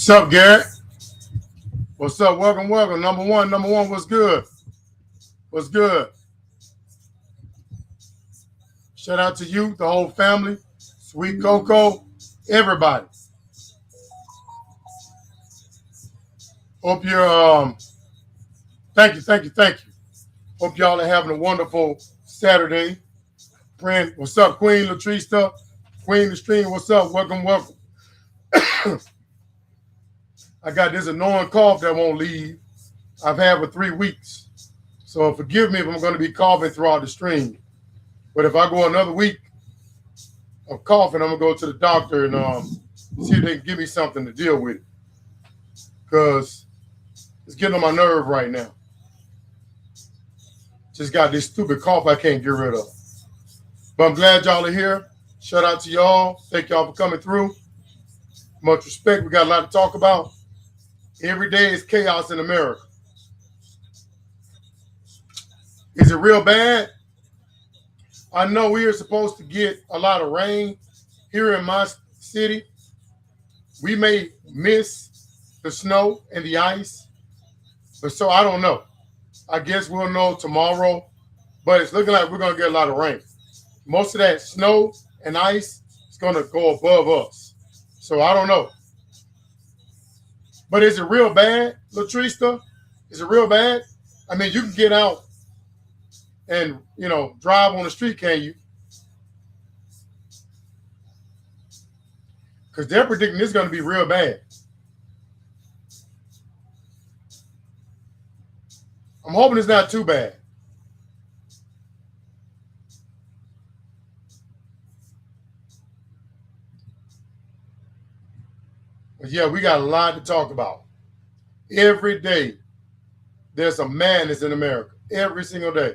What's up, Garrett? What's up? Welcome, welcome. Number one, what's good? What's good? Shout out to you, the whole family, Sweet Coco, everybody. Hope you're thank you. Hope y'all are having a wonderful Saturday. Friend, what's up, Queen Latrista? Queen the Stream, what's up? Welcome, welcome. I got this annoying cough that won't leave. I've had for 3 weeks. So forgive me if I'm going to be coughing throughout the stream. But if I go another week of coughing, I'm going to go to the doctor and see if they can give me something to deal with it. Because it's getting on my nerve right now. Just got this stupid cough I can't get rid of. But I'm glad y'all are here. Shout out to y'all. Thank y'all for coming through. Much respect. We got a lot to talk about. Every day is chaos in America. Is it real bad? I know we are supposed to get a lot of rain here in my city. We may miss the snow and the ice, but so I don't know. I guess we'll know tomorrow, but it's looking like we're going to get a lot of rain. Most of that snow and ice is going to go above us. So I don't know. But is it real bad, Latrista? Is it real bad? I mean, you can get out and, drive on the street, can you? Because they're predicting this is going to be real bad. I'm hoping it's not too bad. But yeah, we got a lot to talk about. Every day, there's a madness in America. Every single day.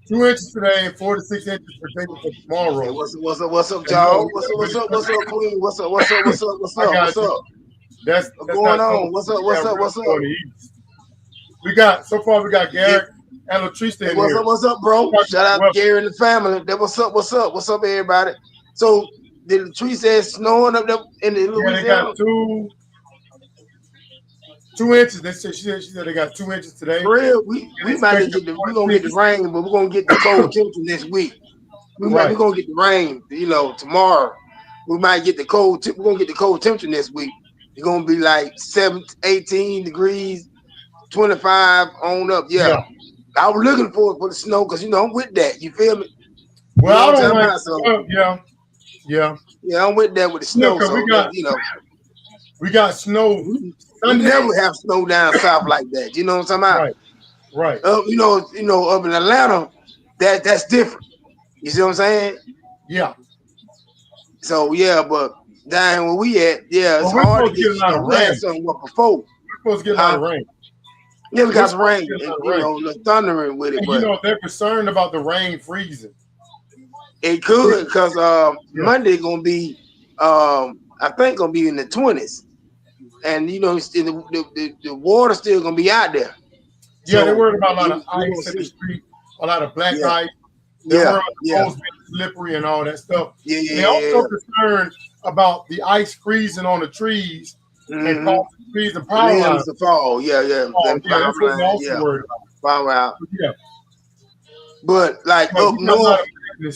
Two inches today and 46 inches predicted for tomorrow. Hey, what's up, y'all? What's up, Queen? What's up? That's going on? What's up? We got Garrett and Latrista in here. What's up, bro? Shout out to Gary and the family. What's up, everybody? So did Latrista say snowing up there in the Louisiana? They got 2 inches. She said they got 2 inches today. For real, we might get we're gonna get the rain, but we're gonna get the cold temperature next week. We're gonna get the rain, tomorrow. We might get the cold. We're gonna get the cold temperature next week. It's gonna be like 18 degrees, 25 on up. Yeah. I was looking for the snow because I'm with that. You feel me? Well, I don't yeah. I'm with that with the snow. So we got snow. We never have snow down south like that. You know what I'm talking about? Right. Up in Atlanta, that's different. You see what I'm saying? Yeah. So but down where we at, it's hard to get a lot of rain. Something before. We're supposed to get a lot of rain. Yeah, we got some rain. The thundering with it. And they're concerned about the rain freezing. It could because Monday gonna be I think gonna be in the 20s. And the water still gonna be out there. Yeah, they're worried about a lot of ice in the street, a lot of black ice. They're worried about the roads being slippery and all that stuff. They're also concerned about the ice freezing on the trees and causing trees and power lines to fall. That's what they're also worried about. Power out. Yeah. But like up north,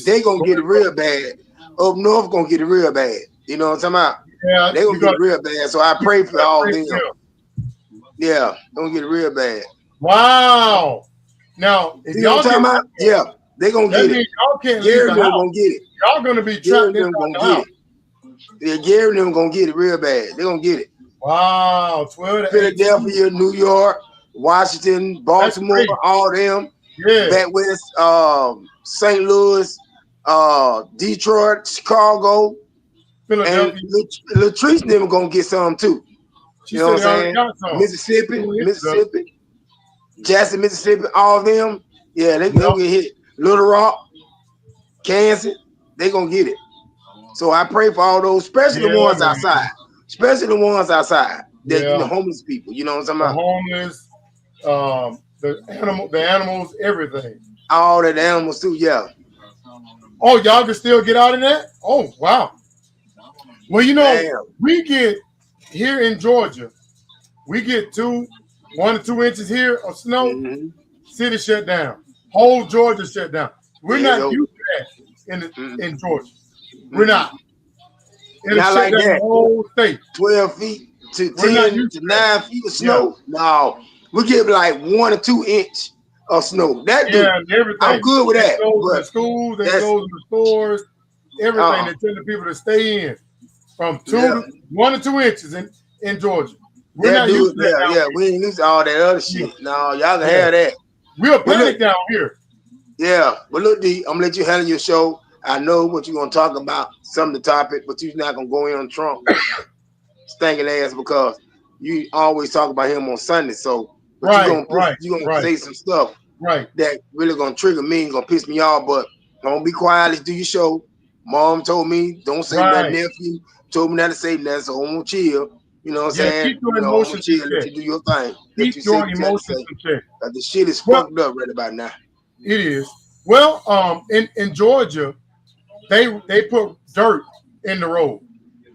they gonna get it real bad. Up north gonna get it real bad. You know what I'm talking about? Yeah, they gonna get it real bad. So I pray for all them. Yeah, gonna get it real bad. Wow. Now, if y'all talking about, they gonna get it. Y'all can't leave the house. Gonna get it. Y'all gonna be trapped in the house. Yeah, Gary and them gonna get it real bad. They gonna get it. Wow, 12 to Philadelphia, New York, Washington, Baltimore, all them. Yeah. Back west, St. Louis, Detroit, Chicago, Philadelphia. And Latrice and them gonna get some too. You know what I'm saying? Mississippi, Jackson, Mississippi, all of them. Yeah, they gonna get hit. Little Rock, Kansas, they gonna get it. So I pray for all those, especially the ones outside, that homeless people. You know what I'm talking about? Homeless, the animals, everything. All the animals too, yeah. Oh, y'all can still get out of that? Oh, wow. Well, you know, we get here in Georgia, we get 1 to 2 inches here of snow. City shut down. Whole Georgia shut down. We're not used to that in Georgia. We're not. It'll not like that. Whole state. 12 feet to 10 to 9 feet of snow. Yeah. No, we get like 1 or 2 inch of snow. That everything. I'm good with that. Goes to the schools, they go to the stores, everything. They tell the people to stay in from 1 to 2 inches in Georgia. We're not used to that. Yeah, we ain't used to all that other shit. No, y'all can have that. We'll panic down here. Yeah, but look, D, I'm gonna let you handle your show. I know what you're gonna talk about, some of the topic, but you're not gonna go in on Trump stinking ass because you always talk about him on Sunday. So you're gonna say some stuff that really gonna trigger me and gonna piss me off. But don't be quiet, let's do your show. Mom told me don't say nothing, nephew told me not to say nothing, so I'm gonna chill. You know what I'm saying? Keep your emotions in check. Let you do your thing. Keep your emotions in check. The shit is fucked up right about now. It is. Well, in Georgia, they put dirt in the road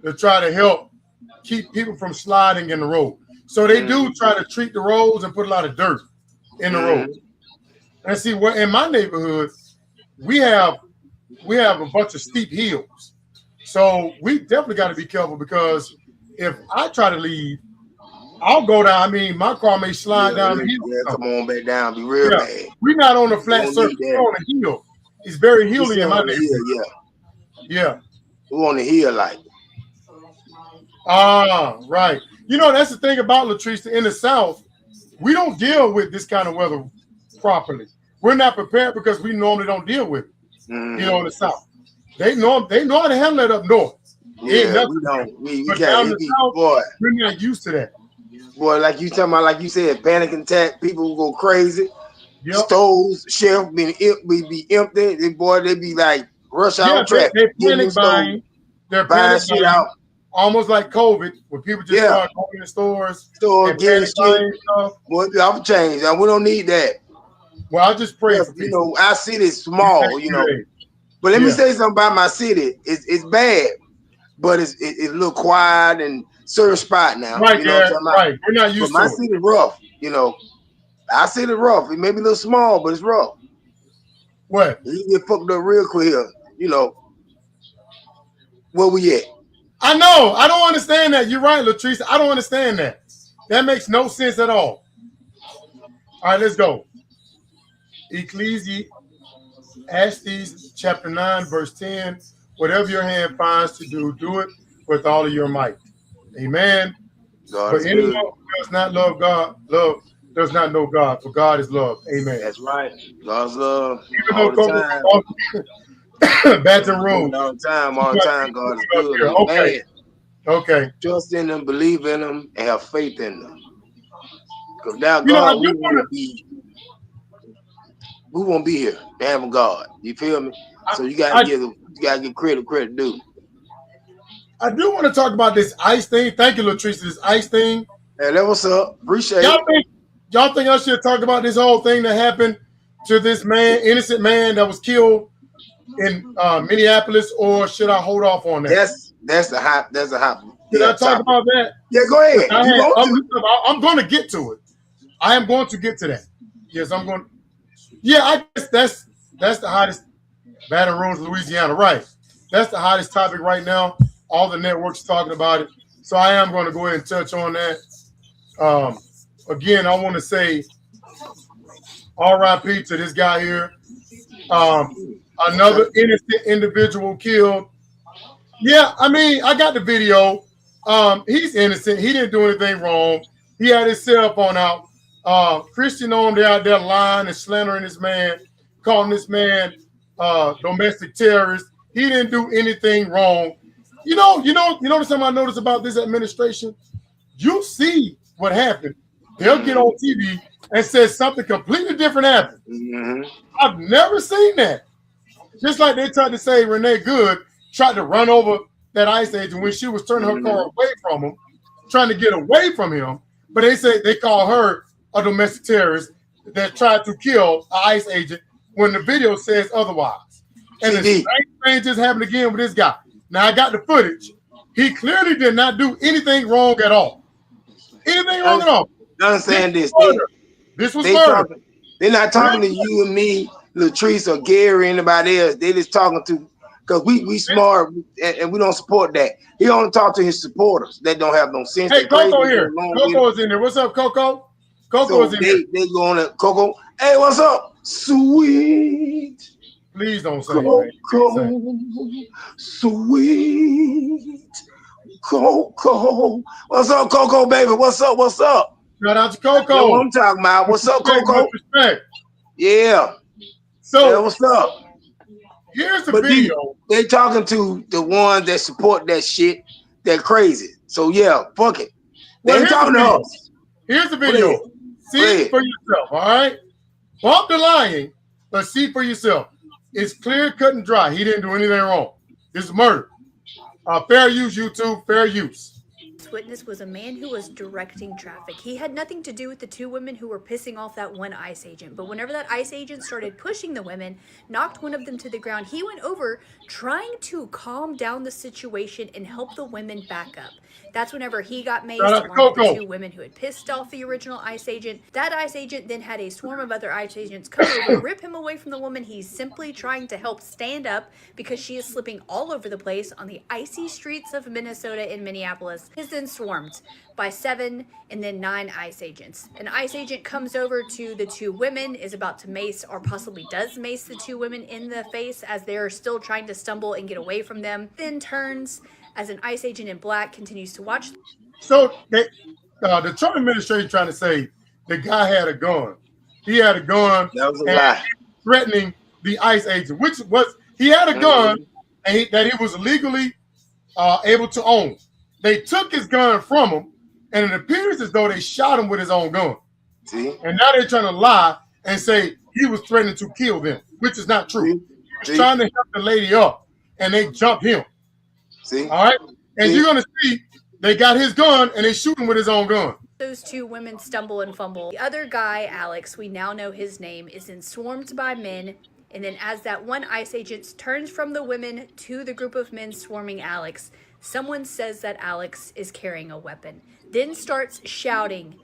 to try to help keep people from sliding in the road. So they do try to treat the roads and put a lot of dirt in the road. And see, what in my neighborhood, we have a bunch of steep hills. So we definitely got to be careful because if I try to leave, I'll go down. I mean, my car may slide down the hill. Yeah, come on back down. Be real bad. We're not on a flat surface. We're on a hill. It's very hilly in my neighborhood. Yeah. We're on the hill like. Right. You know, that's the thing about Latrice. In the South, we don't deal with this kind of weather properly. We're not prepared because we normally don't deal with it. You know, in the South. They know how to handle it up north. Yeah, we don't. We can't. Boy, we're not used to that. Boy, like you talking about, like you said, panic attack. People will go crazy. Stoves, shelf be empty. They be like rush out traffic. They're panic buying. They're buying shit out. Almost like COVID, where people just start going in the stores, getting shit. Boy, I'm changed. We don't need that. Well, I just pray. You know, our city is small. You know, but let me say something about my city. It's bad. But it's a little quiet and certain spot now. Right, you know what I'm right. We're not used to it. My city rough, you know. I city rough. It may be a little small, but it's rough. What? You get fucked up real quick here, you know. Where we at? I know. I don't understand that. You're right, Latrice. I don't understand that. That makes no sense at all. All right, let's go. Ecclesiastes chapter 9, verse 10. Whatever your hand finds to do, do it with all of your might. Amen. But anyone who does not love God, does not know God, for God is love. Amen. That's right. God's love. Even though COVID Baton Rouge. All the time, God is good. Okay. Trust in them, believe in them, and have faith in them. Because now God, we won't be here. Damn God. You feel me? So you gotta give credit due. I do want to talk about this ICE thing. Thank you, Latrice. This ICE thing. Hey, that what's up. Appreciate it. Y'all think I should talk about this whole thing that happened to this man, innocent man that was killed in Minneapolis, or should I hold off on that? That's a hot. Should I talk about that? Yeah, go ahead. I'm going to get to it. I am going to get to that. Yes, I'm going. Yeah, I guess that's the hottest. Baton Rouge, Louisiana, right? That's the hottest topic right now. All the networks talking about it. So I am going to go ahead and touch on that. Again, I want to say RIP to this guy here. Another innocent individual killed. Yeah, I mean, I got the video. He's innocent. He didn't do anything wrong. He had his cell phone out. Christian on there out there lying and slandering this man, calling this man domestic terrorist. He didn't do anything wrong. You know something I noticed about this administration? You see what happened. They'll get on TV and say something completely different happened. I've never seen that. Just like they tried to say Renee Good tried to run over that ICE agent when she was turning her car away from him, trying to get away from him. But they say they call her a domestic terrorist that tried to kill an ICE agent when the video says otherwise. And the same thing just happened again with this guy. Now I got the footage. He clearly did not do anything wrong at all. Anything wrong at all. Understand this. This was murder. They're not talking to you and me, Latrice or Gary, or anybody else. They just talking to, because we smart and we don't support that. He only talk to his supporters that don't have no sense. Hey, Coco here. Coco's in there. What's up, Coco? Coco's in there. They going to Coco. Hey, what's up? Sweet. Please don't say Coco. Sweet. Coco. What's up, Coco, baby? What's up? What's up? Shout out to Coco. That's what I'm talking about. What's up, Coco? Respect. Yeah. So yeah, what's up? Here's the video. They talking to the ones that support that shit. They're crazy. So yeah, fuck it. They ain't talking to us. Here's the video. See it for yourself. All right. Bump the lying, but see for yourself. It's clear, cut, and dry. He didn't do anything wrong. This is murder. Fair use, YouTube. Fair use. This witness was a man who was directing traffic. He had nothing to do with the two women who were pissing off that one ICE agent. But whenever that ICE agent started pushing the women, knocked one of them to the ground, he went over trying to calm down the situation and help the women back up. That's whenever he got maced along with the two women who had pissed off the original ICE agent. That ICE agent then had a swarm of other ICE agents come over, rip him away from the woman he's simply trying to help stand up because she is slipping all over the place on the icy streets of Minnesota in Minneapolis. Is then swarmed by 7 and then 9 ICE agents. An ICE agent comes over to the two women, is about to mace or possibly does mace the two women in the face as they're still trying to stumble and get away from them, then turns as an ICE agent in black continues to watch. So the Trump administration trying to say the guy had a gun. He had a gun. That was a lie. Threatening the ICE agent, which was he had a gun and that he was legally able to own. They took his gun from him, and it appears as though they shot him with his own gun. See? And now they're trying to lie and say he was threatening to kill them, which is not true. He was trying to help the lady up, and they jumped him. See? All right? And you're going to see they got his gun, and they shoot him with his own gun. Those two women stumble and fumble. The other guy, Alex, we now know his name, is then swarmed by men. And then as that one ICE agent turns from the women to the group of men swarming Alex, someone says that Alex is carrying a weapon, then starts shouting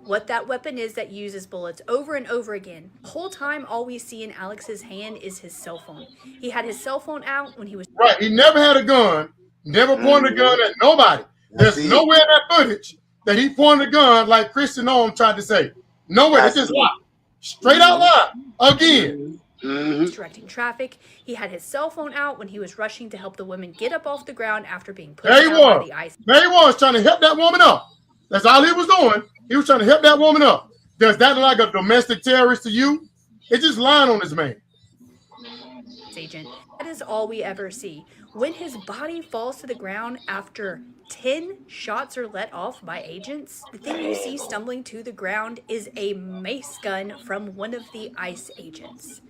what that weapon is that uses bullets over and over again. The whole time, all we see in Alex's hand is his cell phone. He had his cell phone out when he was... Right, he never had a gun, never pointed a gun at nobody. There's nowhere in that footage that he pointed a gun like Christian Noam tried to say. Nowhere, it's just lie. Straight out lie, again. Directing traffic. He had his cell phone out when he was rushing to help the women get up off the ground after being pushed out by the ICE. There he was trying to help that woman up. That's all he was doing. He was trying to help that woman up. Does that look like a domestic terrorist to you? It's just lying on this man. Agent. That is all we ever see. When his body falls to the ground after 10 shots are let off by agents, the thing you see stumbling to the ground is a mace gun from one of the ICE agents.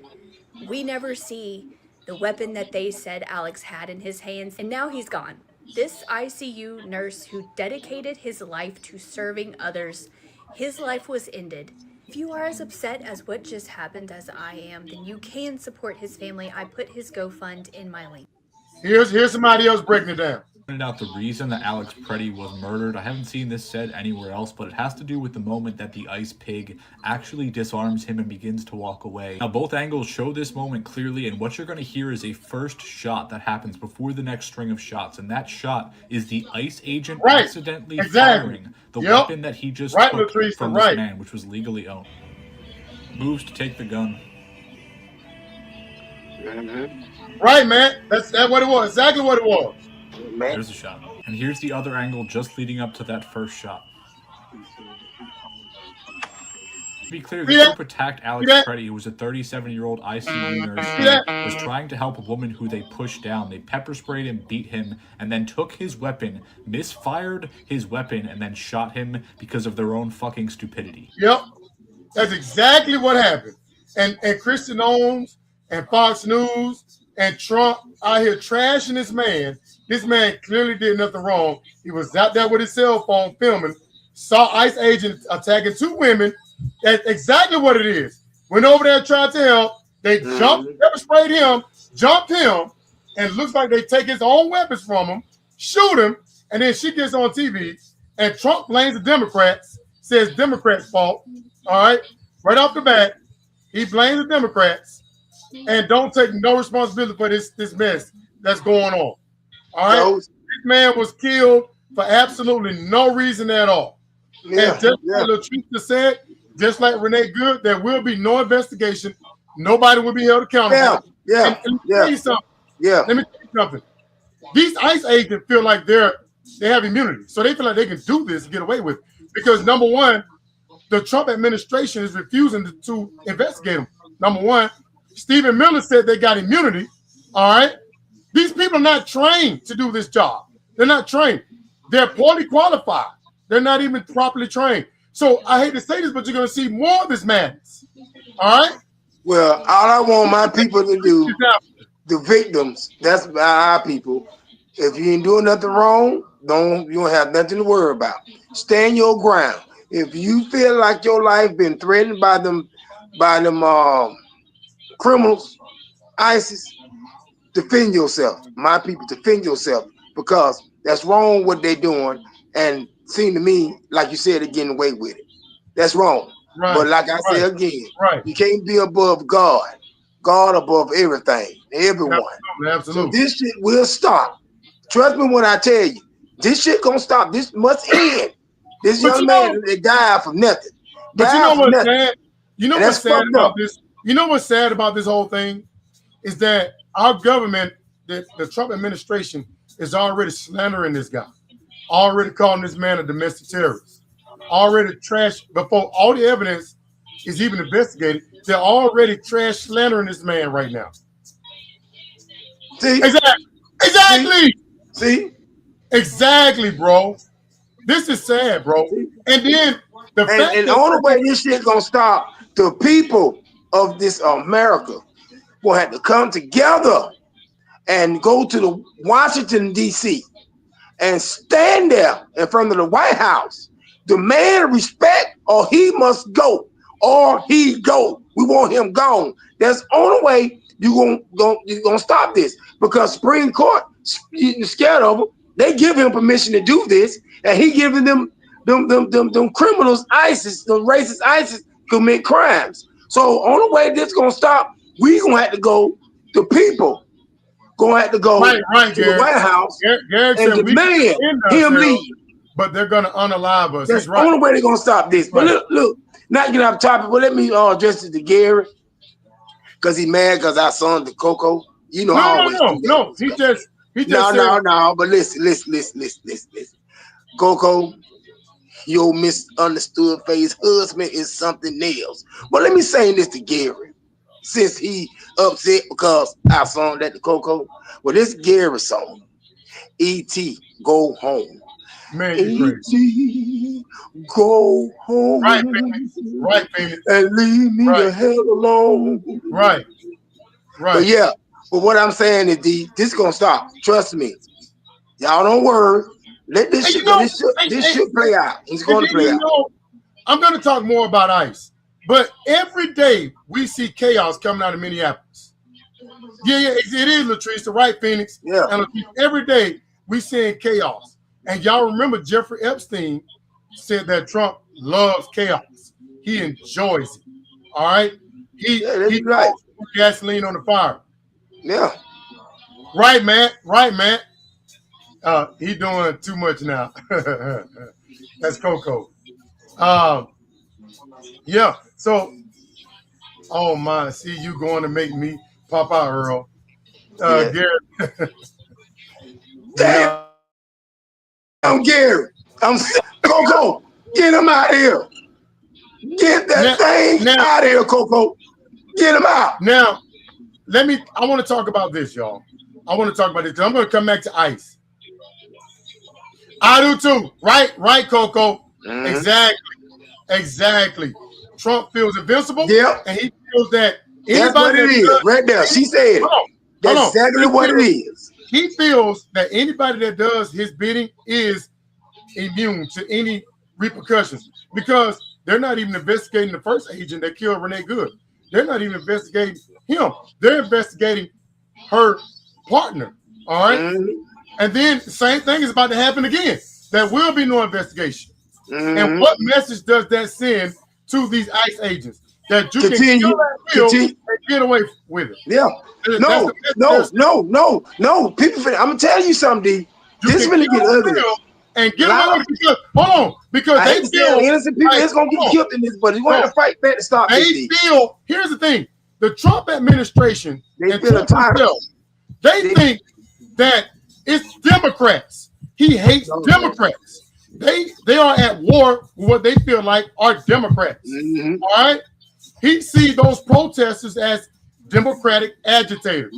We never see the weapon that they said Alex had in his hands, and now he's gone. This ICU nurse who dedicated his life to serving others, his life was ended. If you are as upset as what just happened as I am, then you can support his family. I put his GoFund in my link. Here's somebody else breaking it down. Out the reason that Alex Preddy was murdered. I haven't seen this said anywhere else, but it has to do with the moment that the ICE pig actually disarms him and begins to walk away. Now, both angles show this moment clearly, and what you're going to hear is a first shot that happens before the next string of shots, and that shot is the ICE agent accidentally firing the weapon that he just took from this man, which was legally owned. Moves to take the gun. Right, man. That's what it was. Exactly what it was. There's a shot. And here's the other angle just leading up to that first shot. To be clear, the group attacked Alex Preddy, who was a 37-year-old ICU nurse who was trying to help a woman who they pushed down. They pepper sprayed him, beat him, and then took his weapon, misfired his weapon, and then shot him because of their own fucking stupidity. Yep. That's exactly what happened. And Christian Ohms and Fox News and Trump out here trashing this man. This man clearly did nothing wrong. He was out there with his cell phone filming, saw ICE agents attacking 2 women. That's exactly what it is. Went over there, tried to help. They jumped, pepper sprayed him, jumped him, and it looks like they take his own weapons from him, shoot him, and then she gets on TV, and Trump blames the Democrats, says Democrats' fault. All right, right off the bat, he blames the Democrats, and don't take no responsibility for this mess that's going on. All right, this man was killed for absolutely no reason at all. Yeah, and just like Latricia said, just like Renee Good, there will be no investigation. Nobody will be held accountable. Yeah. And let me tell you something. Yeah. Let me tell you something. These ICE agents feel like they have immunity, so they feel like they can do this and get away with it. Because number one, the Trump administration is refusing to investigate them. Number one, Stephen Miller said they got immunity. All right. These people are not trained to do this job. They're not trained. They're poorly qualified. They're not even properly trained. So I hate to say this, but you're going to see more of this madness. All right. Well, all I want my people to do, the victims, that's our people. If you ain't doing nothing wrong, you don't have nothing to worry about. Stand your ground. If you feel like your life been threatened by them criminals, ISIS, defend yourself. My people, defend yourself, because that's wrong what they're doing, and seem to me like you said, they're getting away with it. That's wrong. Right. But like I said again, you can't be above God. God above everything, everyone. Absolutely. So this shit will stop. Trust me when I tell you, this shit gonna stop. This must end. This young man, they died from nothing. But you know what's sad? You know what's sad about this? You know what's sad about this whole thing is that our government, the Trump administration, is already slandering this guy, already calling this man a domestic terrorist, already trash before all the evidence is even investigated. They're already trash slandering this man right now. See? Exactly. See? Exactly, bro. This is sad, bro. And then the only way this shit gonna stop, the people of this America will have to come together and go to the Washington, D.C. and stand there in front of the White House, demand respect, or he must go, or he go. We want him gone. That's the only way you're gonna stop this, because Supreme Court scared of him. They give him permission to do this, and he giving them criminals, ISIS, the racist ISIS, commit crimes. So only way this gonna stop, we gonna have to go. The people gonna have to go to the White House and demand him leave. But they're gonna unalive us. That's the only way they're gonna stop this. But look, not get off topic. But let me address it to Gary, because he mad because I son the Coco. You know, no. He just no. But listen. Coco, your misunderstood face husband is something else. But let me say this to Gary, since he upset because I sung that to Coco. Well, this Gary song, E.T. Go Home. Man, E.T. Go home. Right, Phoenix. And leave me the hell alone. Right. But what I'm saying is, this is gonna stop. Trust me. Y'all don't worry. Let this shit play out. It's going to play out. I'm going to talk more about ICE, but every day we see chaos coming out of Minneapolis. Yeah, it is, Latrice, right, Phoenix? Yeah. And every day we seeing chaos. And y'all remember Jeffrey Epstein said that Trump loves chaos. He enjoys it. All right? He right. Gasoline on the fire. Yeah. Right, man. He doing too much now. That's Coco. Yeah. So, oh my, see you going to make me pop out, Earl. Gary. Damn. I'm Gary. I'm Coco. Get him out here. Get that thing out of here, Coco. Get him out. Now, I want to talk about this, y'all. I want to talk about this. I'm going to come back to ICE. I do too. Right, Coco. Mm-hmm. Exactly. Trump feels invincible. Yeah. And he feels that that's what it is. Right there. She said it. That's exactly what it is. He feels that anybody that does his bidding is immune to any repercussions because they're not even investigating the first agent that killed Renee Good. They're not even investigating him. They're investigating her partner. All right. And then the same thing is about to happen again. There will be no investigation. And what message does that send to these ICE agents? That you can kill that bill and get away with it. Yeah. No. People, I'm gonna tell you something, D. This is gonna get ugly. And get away with it because they feel innocent people is gonna get killed in this, but you want to fight back to stop this. They feel. Here's the thing: the Trump administration and Trump himself, they think that it's Democrats. He hates Democrats. They are at war with what they feel like are Democrats. All right. He sees those protesters as Democratic agitators.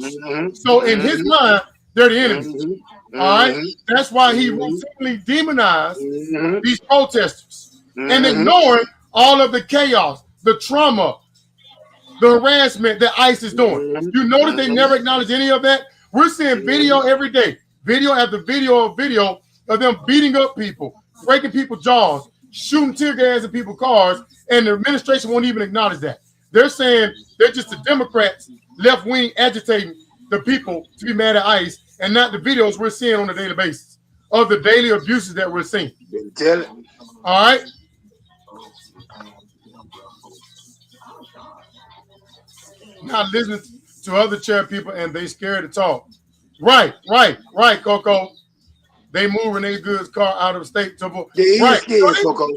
So in his mind, they're the enemy. All right. That's why he routinely demonized these protesters and ignoring all of the chaos, the trauma, the harassment that ICE is doing. You notice they never acknowledge any of that. We're seeing video every day, video after video of them beating up people, breaking people's jaws, shooting tear gas in people's cars, and the administration won't even acknowledge that. They're saying they're just the Democrats, left wing, agitating the people to be mad at ICE, and not the videos we're seeing on a daily basis of the daily abuses that we're seeing. All right. Not listening to other chair people, and they scared to talk. Right, Coco. They moving their goods car out of state to scared, Coco.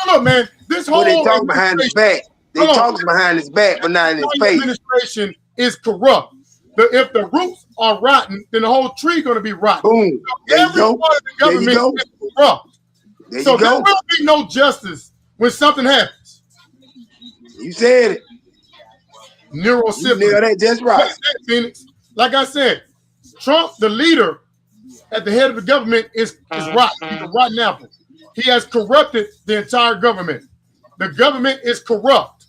Look, man, this whole they talk behind his back. They talk behind his back, but not in his face. Administration is corrupt. If the roots are rotten, then the whole tree going to be rotten. Boom. So every part of the government is corrupt. So there will be no justice when something happens. You said it. Neurosyphilis. That just right. Phoenix. Like I said, Trump, the leader at the head of the government, is rotten. He's a rotten apple. He has corrupted the entire government. The government is corrupt.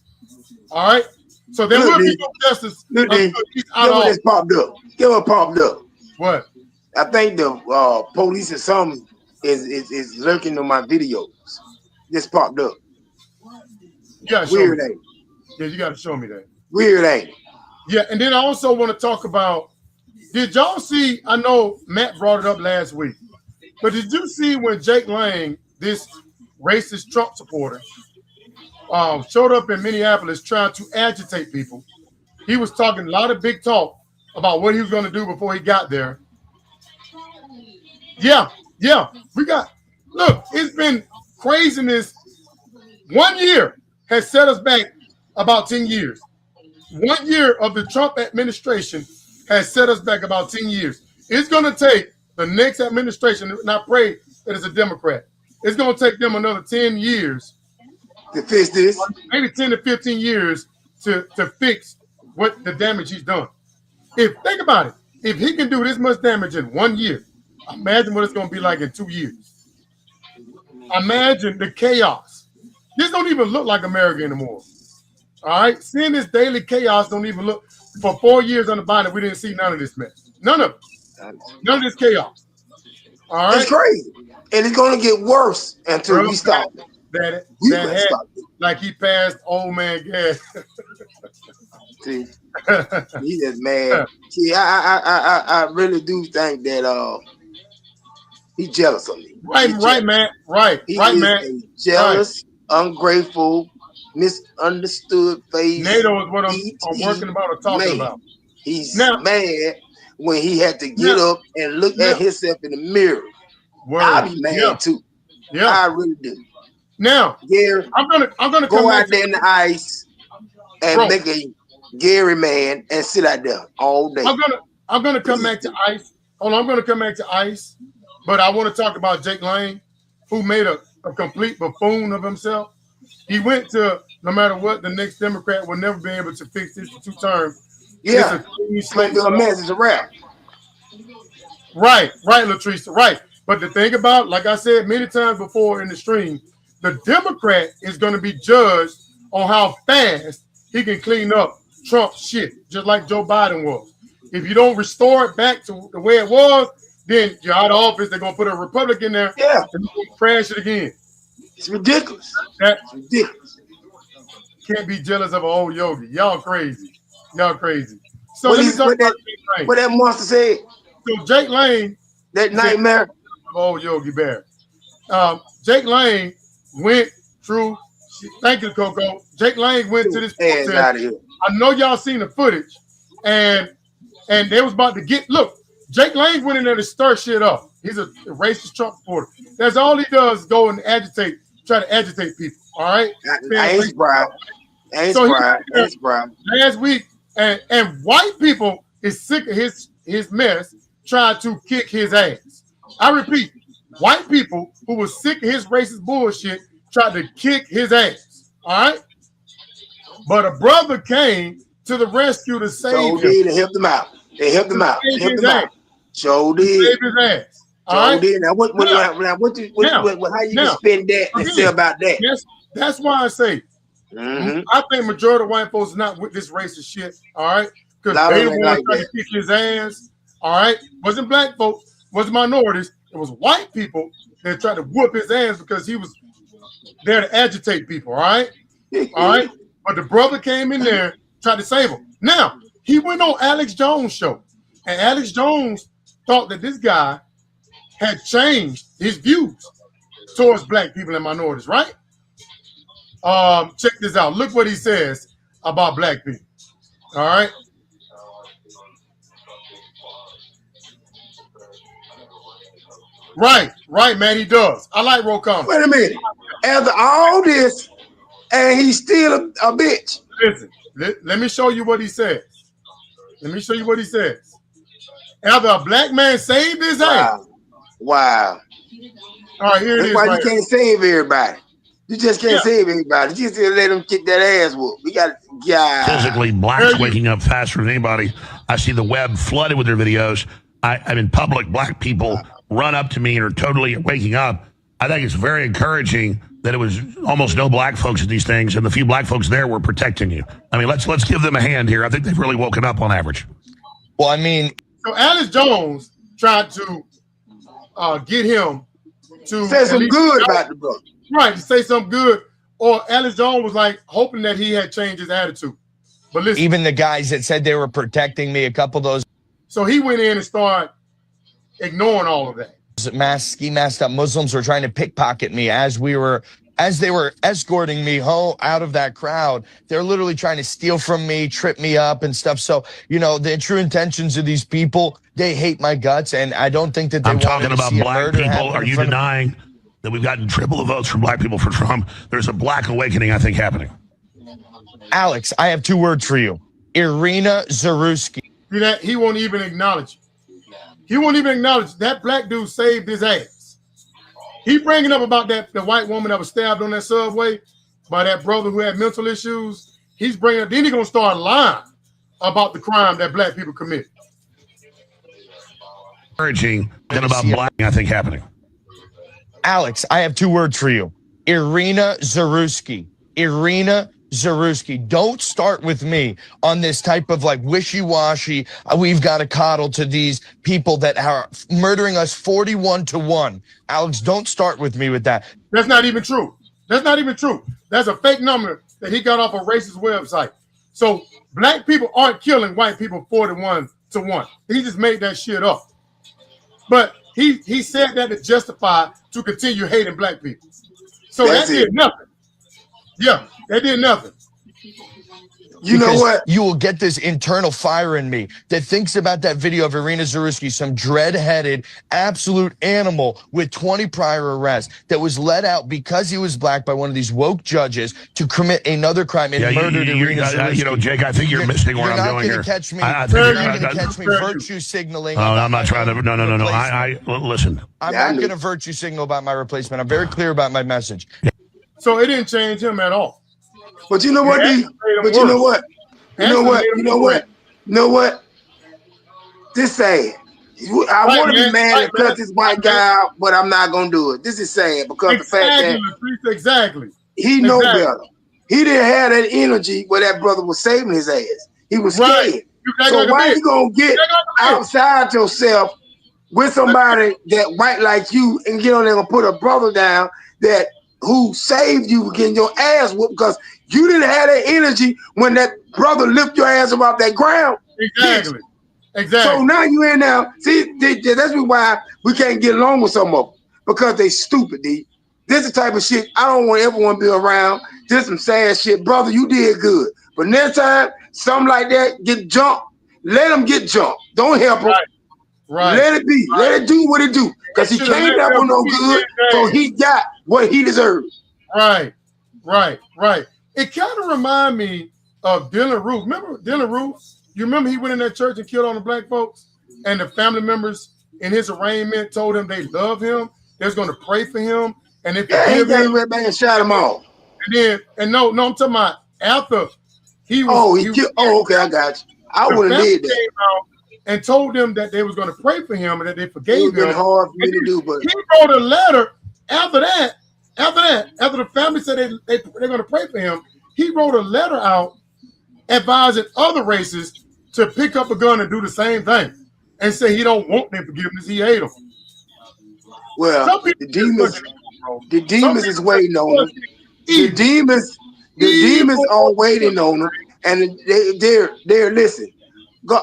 All right. So there will be no justice. Get what popped up. Get what popped up. What? I think the police or something is lurking on my videos. Just popped up. Weird, ain't it? Yeah, you got to show me that. Weird, ain't it? Yeah, and then I also want to talk about, did y'all see, I know Matt brought it up last week, but did you see when Jake Lang, this racist Trump supporter, showed up in Minneapolis trying to agitate people? He was talking a lot of big talk about what he was going to do before he got there. Yeah. Look, it's been craziness. 1 year has set us back about 10 years. 1 year of the Trump administration has set us back about 10 years. It's going to take the next administration, and I pray that it's a Democrat, it's going to take them another 10 years to fix this. Maybe 10 to 15 years to fix what the damage he's done. Think about it. If he can do this much damage in 1 year, imagine what it's going to be like in 2 years. Imagine the chaos. This don't even look like America anymore. All right? Seeing this daily chaos don't even look. For 4 years on the Biden, we didn't see none of this mess. None of it. None of this chaos. All right? It's crazy. And it's going to get worse until we stop it. Like he passed old man gas. See, he just mad. See, I really do think that he's jealous of me. Right, man. Right, man. Jealous, ungrateful, misunderstood face. NATO is what I'm working about or talking about. He's mad when he had to get up and look at himself in the mirror. I'll be mad too. Yeah, I really do. Now, Gary, I'm gonna go out there in the ice and make a Gary man and sit out there all day. I'm gonna come back to ICE. Hold on, I'm gonna come back to ICE, but I want to talk about Jake Lang, who made a complete buffoon of himself. He went to, no matter what, the next Democrat will never be able to fix this 2 terms. Yeah, it's a mess. It's a wrap. Right, Latrice, right. But the thing about, like I said many times before in the stream, the Democrat is going to be judged on how fast he can clean up Trump's shit, just like Joe Biden was. If you don't restore it back to the way it was, then you're out of office. They're gonna put a Republican there. Yeah, And crash it again. it's ridiculous. That It's ridiculous. can't be jealous of an old Yogi. Y'all crazy. Y'all crazy. So What let me is- talk what about that- Jake Lane. What that monster said, So Jake Lane, that nightmare. old Yogi Bear. Jake Lane went through. Thank you, Coco. Jake Lane went to this Hands protest. out of here. I know y'all seen the footage, and they was about to get. Look, Jake Lane went in there to stir shit up. He's a racist Trump supporter. That's all he does. Go and agitate, try to agitate people. All right. I ain't surprised. I ain't So he- surprised. I ain't surprised. Last week, and white people is sick of his mess. Tried to kick his ass. I repeat, white people who was sick of his racist bullshit tried to kick his ass. All right. But a brother came to the rescue to So save him. did and helped them out. They helped them out. Save Helped his them out. ass. So To did. save his ass. All So right. did. Now what Now, how you now, can spend that and again, say about that? That's why I say Mhm. I think majority of white folks is not with this racist shit. All right. Because Lot of they them want like to try to that. kick his ass. All right. Wasn't black folks, wasn't minorities. It was white people that tried to whoop his ass because he was there to agitate people. All right. All right. But the brother came in there, tried to save him. Now, he went on Alex Jones' show. And Alex Jones thought that this guy had changed his views towards black people and minorities, right? Check this out. Look what he says about black people. All right. Right, man. He does. I like Rokon. Wait a minute. After all this, and he's still a bitch. Listen, let me show you what he says. Let me show you what he says. After a black man saved his ass. Wow. All right, here it That's is. why Right you can't save everybody. You just can't save everybody. You just let them kick that ass whoop. We got Physically, blacks waking up faster than anybody. I see the web flooded with their videos. I'm in public. Black people run up to me and are totally waking up. I think it's very encouraging that it was almost no black folks at these things, and the few black folks there were protecting you. I mean, let's give them a hand here. I think they've really woken up on average. Well, I mean, So Alex Jones tried to get him to say at some least- good about the brother. Right, to say something good. Or Alex Jones was like hoping that he had changed his attitude. But listen, even the guys that said they were protecting me, a couple of those so he went in and started ignoring all of that. ski masked up Muslims were trying to pickpocket me as they were escorting me home out of that crowd. They're literally trying to steal from me, trip me up and stuff. So, you know, the true intentions of these people, they hate my guts. And I don't think that they I'm talking about see a black murder people. happen Are in you front of- denying that we've gotten triple the votes from black people for Trump? There's a black awakening, I think, happening. Alex, I have two words for you. Irina Zaruski. See that? He won't even acknowledge it. He won't even acknowledge that black dude saved his ass. He bringing up about the white woman that was stabbed on that subway by that brother who had mental issues. He's bringing up, then he's going to start lying about the crime that black people commit. Encouraging that about black, I think, happening. Alex, I have two words for you. Irina Zaruski. Irina Zaruski. Don't start with me on this type of like wishy-washy, we've got to coddle to these people that are murdering us 41-1. Alex, don't start with me with that. That's not even true. That's not even true. That's a fake number that he got off a racist website. So black people aren't killing white people 41-1. He just made that shit up. But he said that to justify to continue hating black people. So That's that did nothing. Yeah, that did nothing. You know Because what? You will get this internal fire in me that thinks about that video of Irina Zaruski, some dread-headed, absolute animal with 20 prior arrests that was let out because he was black by one of these woke judges to commit another crime and murdered Irina Zaruski. You know, Jake, I think you're missing where I'm going here. You're not going to catch me. I You're think not going to catch me virtue signaling. I'm not trying to. No. Listen. I'm not going to virtue signal about my replacement. I'm very clear about my message. So it didn't change him at all. But you know what, D? But you know what? You know what? This sad. I want to be mad and cut this white guy out, but I'm not gonna do it. This is sad because the fact that exactly he know better. He didn't have that energy where that brother was saving his ass. He was scared. act So like a why bitch. you gonna get You act like a bitch. outside yourself with somebody that white like you and get on there and put a brother down that who saved you from getting your ass whooped because you didn't have that energy when that brother lift your ass up off that ground? Exactly. So Exactly. now you in now. See, that's why we can't get along with some of them because they stupid, D. This is the type of shit I don't want everyone to be around. This some sad shit. Brother, you did good. But next time, something like that get jumped, let them get jumped. Don't help them. Right. Let it be. Right. Let it do what it do. Because he They should've came let up them with no beat good, their so ass. he got what he deserved. Right. Right. Right. It kind of remind me of Dylan Roof. Remember Dylan Roof? You remember he went in that church and killed all the black folks? And the family members in his arraignment told him they love him. They was going to pray for him. And if Yeah, he forgive him. went back and shot him off. And no, I'm talking about after he was. Oh, he killed. Oh, okay, I got you. I the wouldn't family did that. came out and told them that they was going to pray for him and that they It forgave would been him. hard for me to do, but He wrote a letter after that. After the family said they're going to pray for him, he wrote a letter out advising other races to pick up a gun and do the same thing and say he don't want their forgiveness. He hate them. well, Some people the demons just fucking evil, bro. the demons Some is people waiting on him. The evil. demons Evil. are waiting on him, and they're listen. God,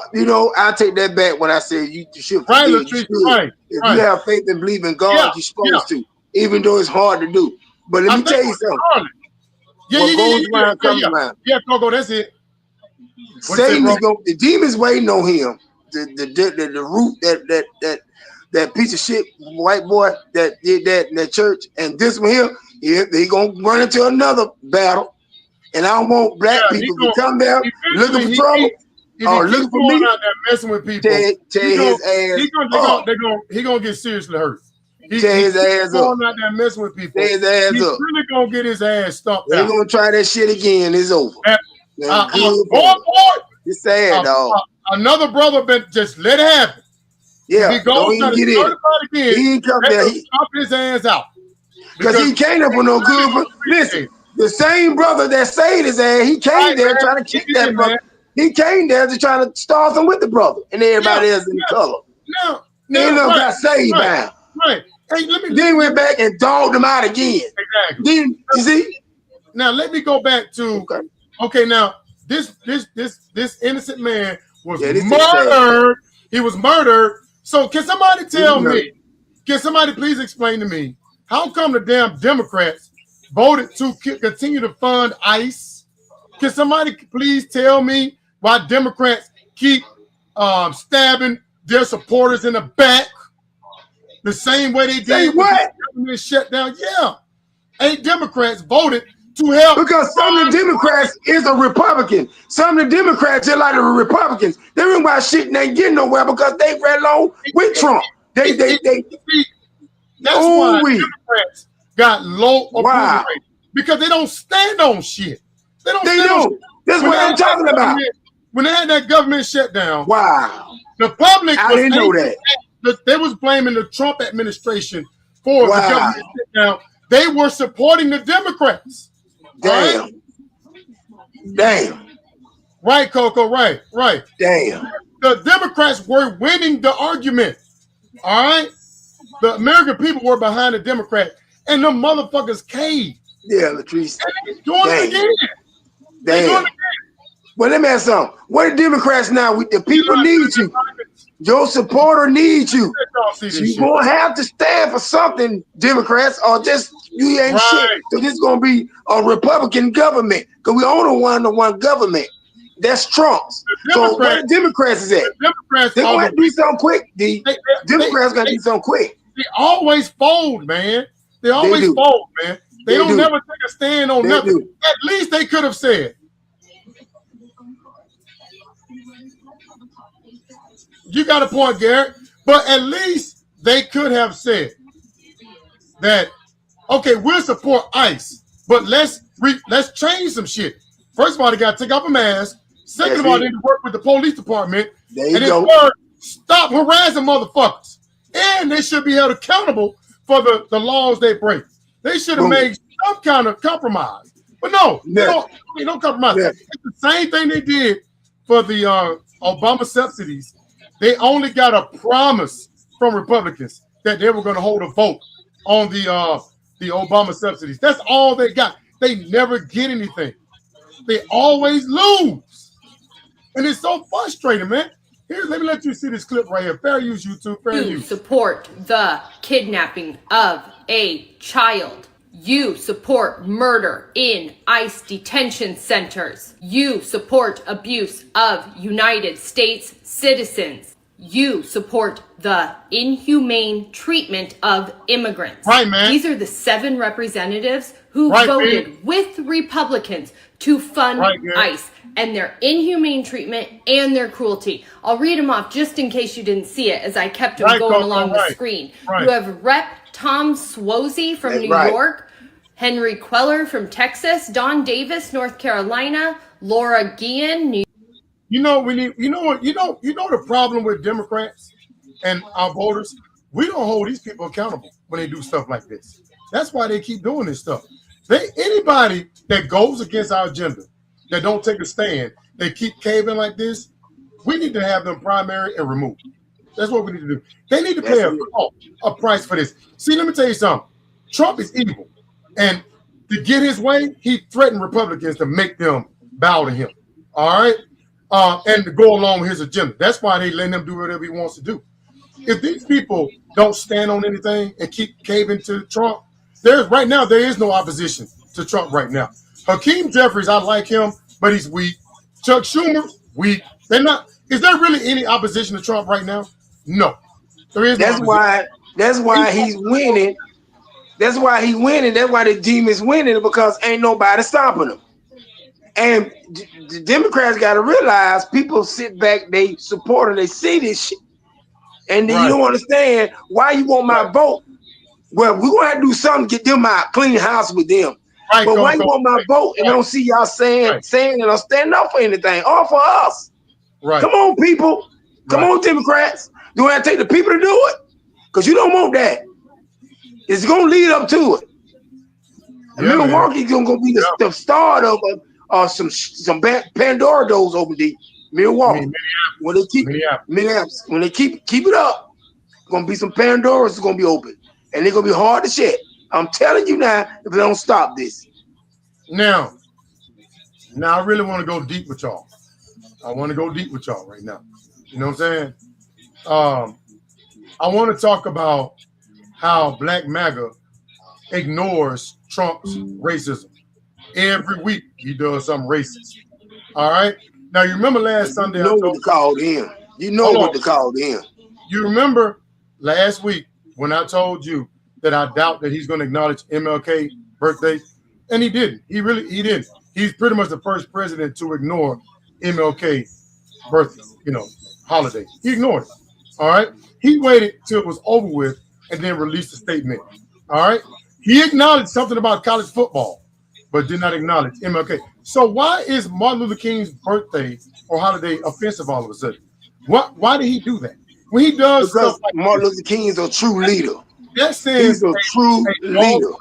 I take that back when I said you should Right, forgive. You Latrice, should. right, If right. you have faith and believe in God, Yeah, you're supposed to, even though it's hard to do. But let me tell you something. What goes around comes around. Yeah, Coco, that's it. What you say, Satan bro? is going. The demons waiting on him. The root that piece of shit white boy that did that in that church, and this one here, he gonna run into another battle. And I don't want black people to come there looking for trouble or looking for me. Out there messing with people, tear his ass up. He gonna get seriously hurt. Tear his ass up. Going out there messing with people. Tear his ass He's up. really gonna get his ass stomped They're out. gonna try that shit again. It's over. Boy, it's sad, dog. Another brother been just let it happen. Yeah, He goes don't to even get in. again. He ain't come there. Stomp his ass out. Because he came up with no good. Listen, the same brother that saved his ass, he came there trying to kick that brother. He came there to try to start him with the brother and everybody else in the color. Then got saved by him. Right. Hey, Then went back and dogged him out again. Exactly. Then you see. Now let me go back to okay. Now this innocent man was murdered. He was murdered. So can somebody tell me? Can somebody please explain to me how come the damn Democrats voted to continue to fund ICE? Can somebody please tell me why Democrats keep stabbing their supporters in the back the same way they did when the government shut down? Yeah, 8 Democrats voted to help because some of the Democrats is a Republican. Some of the Democrats are like the Republicans. The reason why shit ain't getting nowhere because they ran along with Trump. That's why Democrats got low approval rate because they don't stand on shit. They don't. That's what I'm talking about. When they had that government shutdown, the public I didn't know that. They was blaming the Trump administration for the government shutdown. They were supporting the Democrats. Damn. Right? Damn. Right, Coco. Right. Damn. The Democrats were winning the argument. All right. The American people were behind the Democrats, and them motherfuckers caved. Yeah, Latrice. And they're doing it again. Damn. Well, let me ask something. What are Democrats now? The people need you. Your supporter needs you. So you're going to have to stand for something, Democrats, or just you ain't shit. So this is going to be a Republican government because we own a one-to-one government. That's Trump's. So where the Democrats is at? They're going to have to do something quick, D. Democrats got to do something quick. They always fold, man. They always fold, man. They don't never take a stand on nothing. At least they could have said. You got a point, Garrett. But at least they could have said that, okay, we'll support ICE, but let's change some shit. First of all, they got to take off a mask. Second of all, they need to work with the police department. And then third, stop harassing motherfuckers. And they should be held accountable for the laws they break. They should have made some kind of compromise. But no, they don't compromise. It's the same thing they did for the Obama subsidies, they only got a promise from Republicans that they were going to hold a vote on the Obama subsidies. That's all they got. They never get anything. They always lose. And it's so frustrating, man. Here, let me let you see this clip right here. Fair use, YouTube. Fair You use. support the kidnapping of a child. You support murder in ICE detention centers. You support abuse of United States citizens. You support the inhumane treatment of immigrants. Right, man. These are the 7 representatives who Right, voted man. with Republicans to fund Right, man. ICE and their inhumane treatment and their cruelty. I'll read them off just in case you didn't see it as I kept them Right, going Coco, along the right. screen. Right. You have Rep. Tom Suozzi from That's New right. York, Henry Queller from Texas, Don Davis, North Carolina, Laura Guillen, New You know, the problem with Democrats and our voters, we don't hold these people accountable when they do stuff like this. That's why they keep doing this stuff. Anybody that goes against our agenda, that don't take a stand, they keep caving like this, we need to have them primary and removed. That's what we need to do. They need to pay a price for this. See, let me tell you something. Trump is evil. And to get his way, he threatened Republicans to make them bow to him. All right? And to go along with his agenda. That's why they let him do whatever he wants to do. If these people don't stand on anything and keep caving to Trump, there is no opposition to Trump right now. Hakeem Jeffries, I like him, but he's weak. Chuck Schumer, weak. They're not. Is there really any opposition to Trump right now? No. There is. That's why he's winning. That's why he's winning. That's why the demons winning, because ain't nobody stopping him. And the Democrats got to realize people sit back, they support and they see this shit. And then you don't understand why you want my vote. Well, we're going to have to do something to get them out, clean house with them. Right, but why you want my vote and don't see y'all saying and I'm standing up for anything, all for us. Right. Come on, people. Come on, Democrats. Do I have to take the people to do it? Because you don't want that. It's going to lead up to it. And Milwaukee's going to be the start of some Pandora doors open deep. Milwaukee. When they keep Minneapolis. When they keep it up, going to be some Pandoras going to be open. And they're going to be hard to shut. I'm telling you now, if they don't stop this. Now I really want to go deep with y'all. I want to go deep with y'all right now. You know what I'm saying? I want to talk about how Black MAGA ignores Trump's racism. Every week he does something racist. All right. Now you remember last Sunday? You know what to call in. You know what to call in. You remember last week when I told you that I doubt that he's going to acknowledge MLK birthday, and he didn't. He didn't. He's pretty much the first president to ignore MLK birthday, holiday. He ignored it. All right. He waited till it was over with and then released a statement. All right. He acknowledged something about college football, but did not acknowledge MLK. So why is Martin Luther King's birthday or holiday offensive all of a sudden? Why did he do that? When he does because stuff like Martin Luther King is a true leader. That sends he's a true leader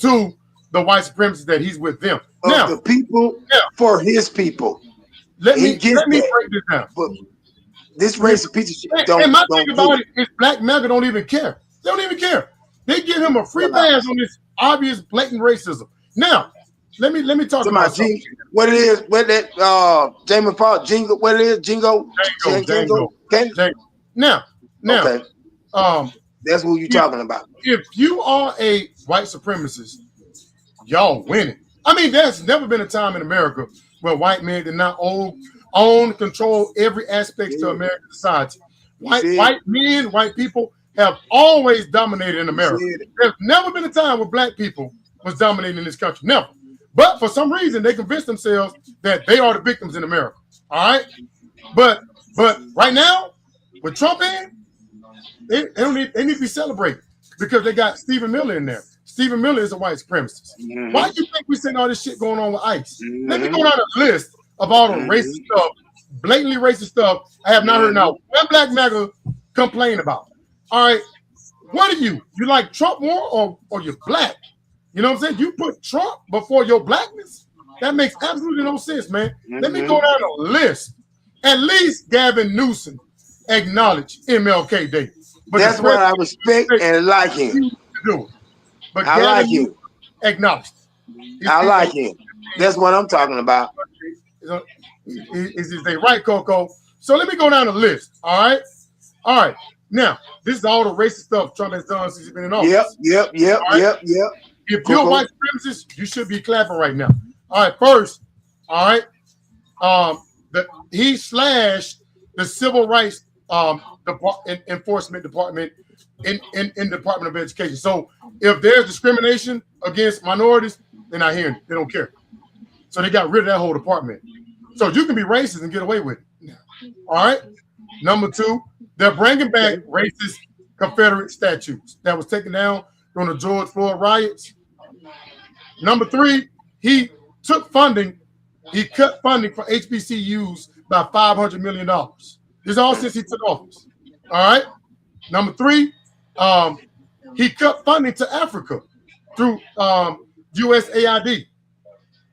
to the white supremacists that he's with them. Of now, the people for his people. Let me break this down. But this racist piece of shit and my thing about it is Black MAGA don't even care. They don't even care. They give him a free pass on this obvious blatant racism. Now, let me talk about something. What it is, what that Jamie Foxx jingle, what it is, Jingo. Now, okay. That's what you're talking about. If you are a white supremacist, y'all winning. I mean, there's never been a time in America where white men did not own, control every aspect to American society. White men, white people have always dominated in America. There's never been a time where Black people was dominating in this country. Never. But for some reason, they convinced themselves that they are the victims in America. All right. But right now, with Trump in, they need to be celebrated because they got Stephen Miller in there. Stephen Miller is a white supremacist. Why do you think we send all this shit going on with ICE? Let me go down a list of all the racist stuff, blatantly racist stuff I have not heard now one Black MAGA complain about. All right. What are you? You like Trump more or you're Black? You know what I'm saying? You put Trump before your blackness? That makes absolutely no sense, man. Let me go down a list At least Gavin Newsom acknowledged MLK Day. But that's what I respect and like him. But I like him. Acknowledged. I like him. That's what I'm talking about. Is they right, Coco? So let me go down the list. All right. Now, this is all the racist stuff Trump has done since he's been in office. Yep. If you're white supremacist, you should be clapping right now. All right, first, all right. He slashed the civil rights enforcement department in Department of Education. So if there's discrimination against minorities, they're not hearing it. They don't care. So they got rid of that whole department. So you can be racist and get away with it. All right. Number two, they're bringing back racist Confederate statues that was taken down during the George Floyd riots. Number three, he took funding. He cut funding for HBCUs by $500 million. This is all since he took office. All right. Number three, he cut funding to Africa through USAID.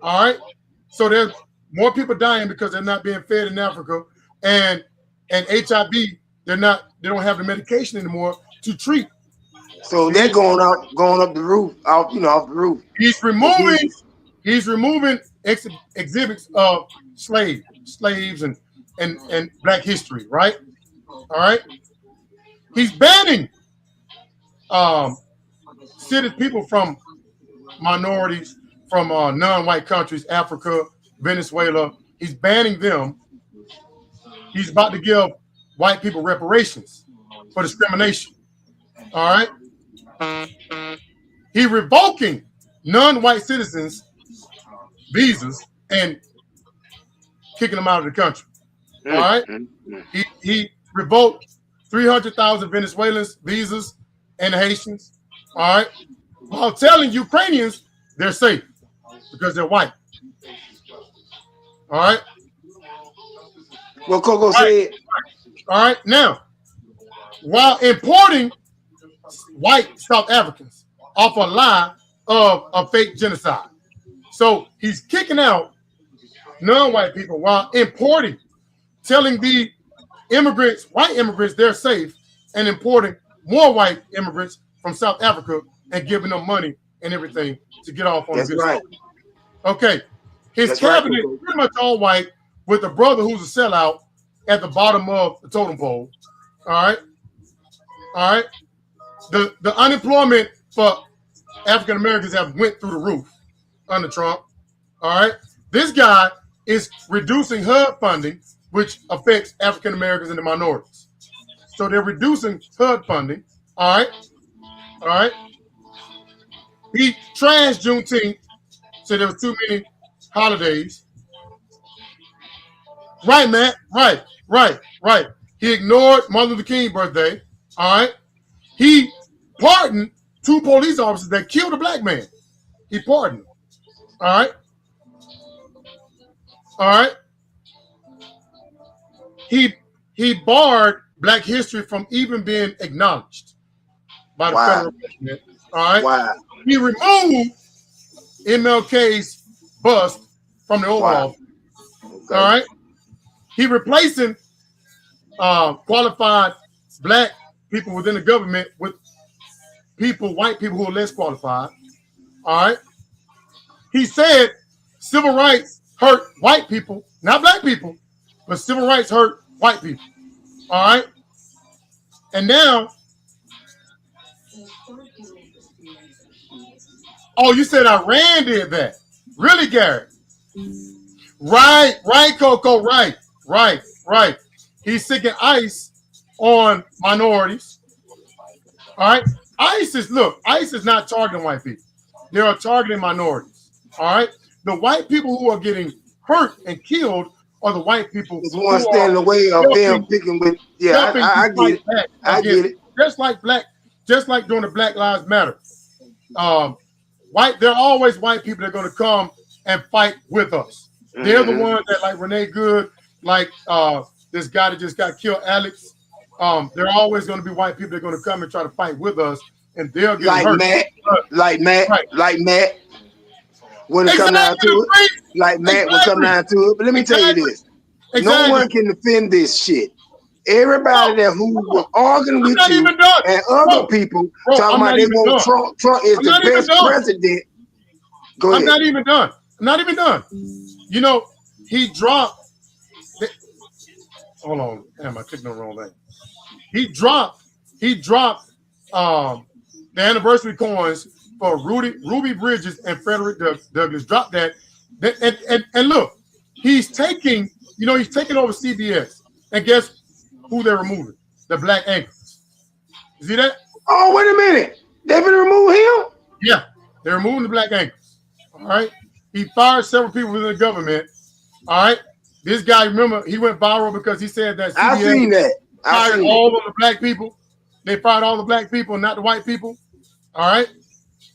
All right. So there's more people dying because they're not being fed in Africa, and HIV, they don't have the medication anymore to treat. So they're going up the roof, off the roof. He's removing exhibits of slaves and Black history, right? All right. He's banning people from minorities from non-white countries, Africa, Venezuela. He's banning them. He's about to give white people reparations for discrimination. All right. He revoking non-white citizens visas and kicking them out of the country. All right. He revoked 300,000 Venezuelans visas and Haitians. All right. While telling Ukrainians they're safe because they're white. All right. Well, Coco said. All right. Now, while importing white South Africans off a lie of a fake genocide. So he's kicking out non-white people while importing, telling the immigrants, white immigrants, they're safe, and importing more white immigrants from South Africa and giving them money and everything to get off on That's the good right. stuff. Okay. His That's cabinet right, pretty much all white with a brother who's a sellout at the bottom of the totem pole. All right. All right. The unemployment for African Americans have went through the roof under Trump. All right. This guy is reducing HUD funding, which affects African Americans and the minorities. So they're reducing HUD funding. All right. All right. He trashed Juneteenth, said there was too many holidays. Right, Matt. Right. He ignored Martin Luther King's birthday. All right. He pardoned 2 police officers that killed a black man. He pardoned them. All right. All right. He barred Black history from even being acknowledged by the federal government. All right. Wow. He removed MLK's bust from the Oval Office. Okay. All right. He replacing qualified black people within the government with white people who are less qualified. All right. He said civil rights hurt white people, not black people, but civil rights hurt white people. All right. And now, oh, you said Iran did that. Really, Garrett? Right, Coco, right. He's sticking ICE on minorities. All right. ICE is not targeting white people. They are targeting minorities. All right. The white people who are getting hurt and killed are the white people. There's one standing in the way of them picking with. Yeah, I get it. I get it. Just like during the Black Lives Matter. There are always white people that are going to come and fight with us. They're the ones that, like Renee Good, like this guy that just got killed, Alex. There are always going to be white people that are going to come and try to fight with us, and they'll get hurt. Like Matt. When it comes down to it, like Matt will come down to it. But let me tell you this. Exactly. No one can defend this shit. Everybody that who was arguing with not you even done. and other Bro, people bro, talking I'm about not they even want done. Trump. Trump is I'm the not even best done. president. Go I'm ahead. not even done. I'm not even done. You know, he dropped. Hold on. Damn, I clicked on the wrong thing. He dropped the anniversary coins for Ruby Bridges and Frederick Douglass. Dropped that. And look, he's taking over CBS. And guess who they're removing? The black anchors. You see that? Oh, wait a minute. They're gonna remove him? Yeah, they're removing the black anchors. All right. He fired several people within the government. All right. This guy, remember, he went viral because he said that CBS I seen that. fired all of the black people. They fired all the black people, not the white people. All right.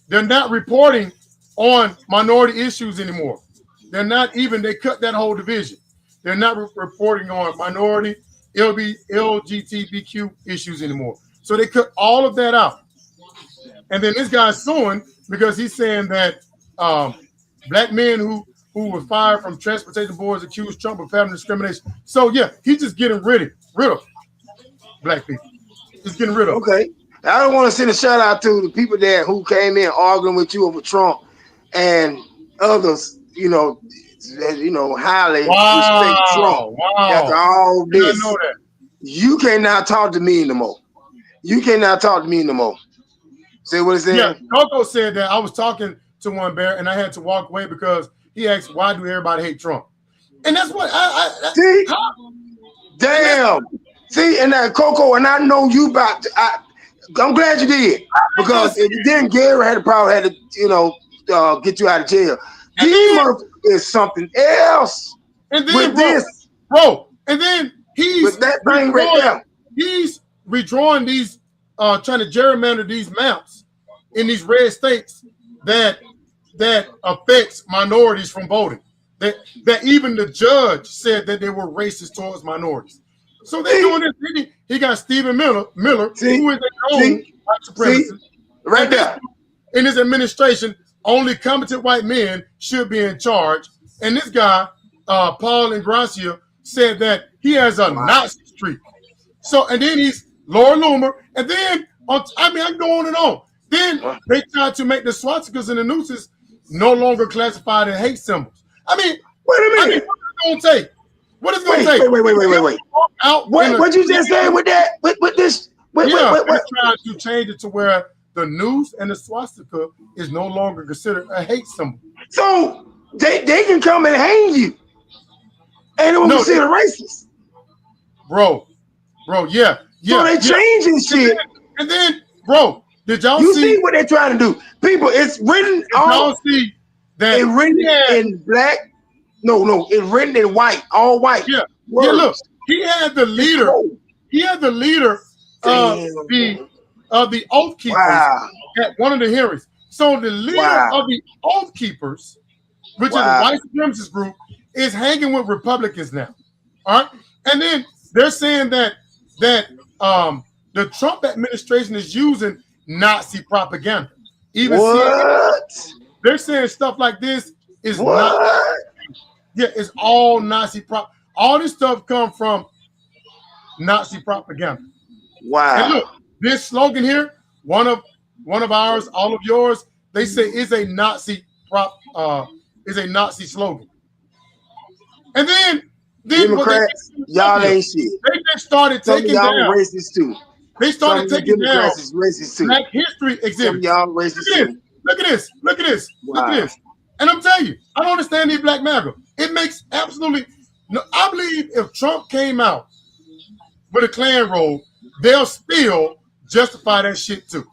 They're not reporting on minority issues anymore. They cut that whole division. They're not reporting on minority, LGBTQ issues anymore. So they cut all of that out. And then this guy's suing because he's saying that black men who were fired from transportation boards accused Trump of family discrimination. So yeah, he's just getting rid of black people. Just getting rid of. Okay. I don't want to send a shout out to the people there who came in arguing with you over Trump and others, highly respect Trump. After all this, I know that. you cannot talk to me no more. You cannot talk to me no more. Say what it said? Yeah, Coco said that. I was talking to one bear and I had to walk away because he asked, why do everybody hate Trump? And that's what see? Damn. See, and that Coco, and I know you about to, I'm glad you did. Because if you didn't, Gary probably had to, get you out of jail. D-Murphy is something else. And then, with this. Bro, and then he's with that thing right there. He's redrawing these, trying to gerrymander these maps in these red states that affects minorities from voting. That even the judge said that they were racist towards minorities. So they're doing this. He got Stephen Miller, who is their own white supremacist. Right there. In his administration, only competent white men should be in charge. And this guy, Paul Ingracia, said that he has a Nazi streak. So, and then he's Laura Loomer. And then, I can go on and on. Then they tried to make the swastikas and the nooses no longer classified as hate symbols. I mean, wait a minute. What is it going to take? What is it going to take? Wait. What you just said with that? With this? Wait. They're trying to change it to where the noose and the swastika is no longer considered a hate symbol. So they can come and hang you, and it will be considered racist. Bro, yeah. So they changing shit. And then, bro, did y'all see what they're trying to do? People, it's written y'all see that it's written in black. No, it's written in white, all white. Yeah, look, he had the leader. He had the leader of the Oath Keepers at one of the hearings. So the leader of the Oath Keepers, which is a white supremacist group, is hanging with Republicans now. All right, and then they're saying that the Trump administration is using Nazi propaganda. Even they're saying stuff like this is not. Yeah, it's all Nazi all this stuff come from Nazi propaganda. Wow. And look, this slogan here, one of ours, all of yours, they say is a Nazi slogan. And then Democrats, y'all ain't shit. They just started taking y'all down racist too. They started taking down racist too. Black history exhibits. Y'all racist too. Look at this. Look at this. And I'm telling you, I don't understand these black MAGA. It makes absolutely no. I believe if Trump came out with a Klan robe, they'll still justify that shit too.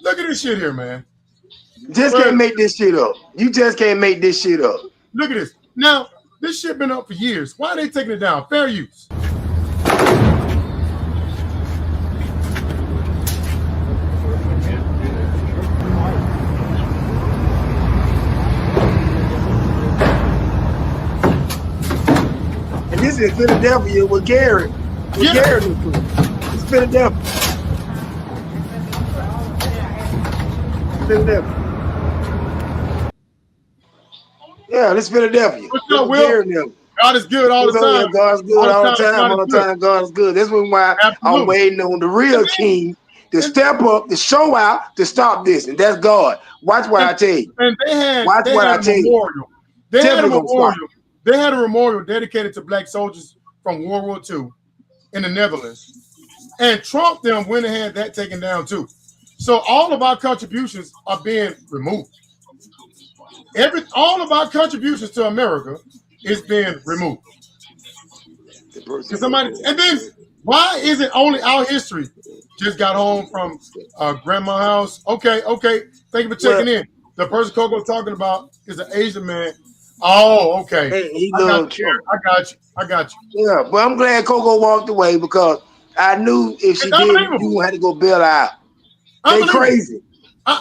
Look at this shit here, man. Just can't make this shit up. You just can't make this shit up. Look at this. Now, this shit been up for years. Why are they taking it down? Fair use. This is Philadelphia with Gary. Gary, it's Philadelphia. Yeah, this is Philadelphia. What's up, Will? God is good all the time. God's good all the time. All the time, God is good. That's why Absolutely. I'm waiting on the real king to step up, to show out, to stop this, and that's God. Watch what I tell you. And they had I a tell you. memorial. They had a Definitely gonna memorial. They had a memorial dedicated to black soldiers from World War II in the Netherlands. And Trump them went and had that taken down too. So all of our contributions are being removed. All of our contributions to America is being removed. And then why is it only our history? Just got home from grandma's house. Okay. Thank you for checking in. The person Coco talking about is an Asian man. Oh, okay. Hey, I got you. Yeah, but I'm glad Coco walked away because I knew if she did, you had to go bail her out. They crazy.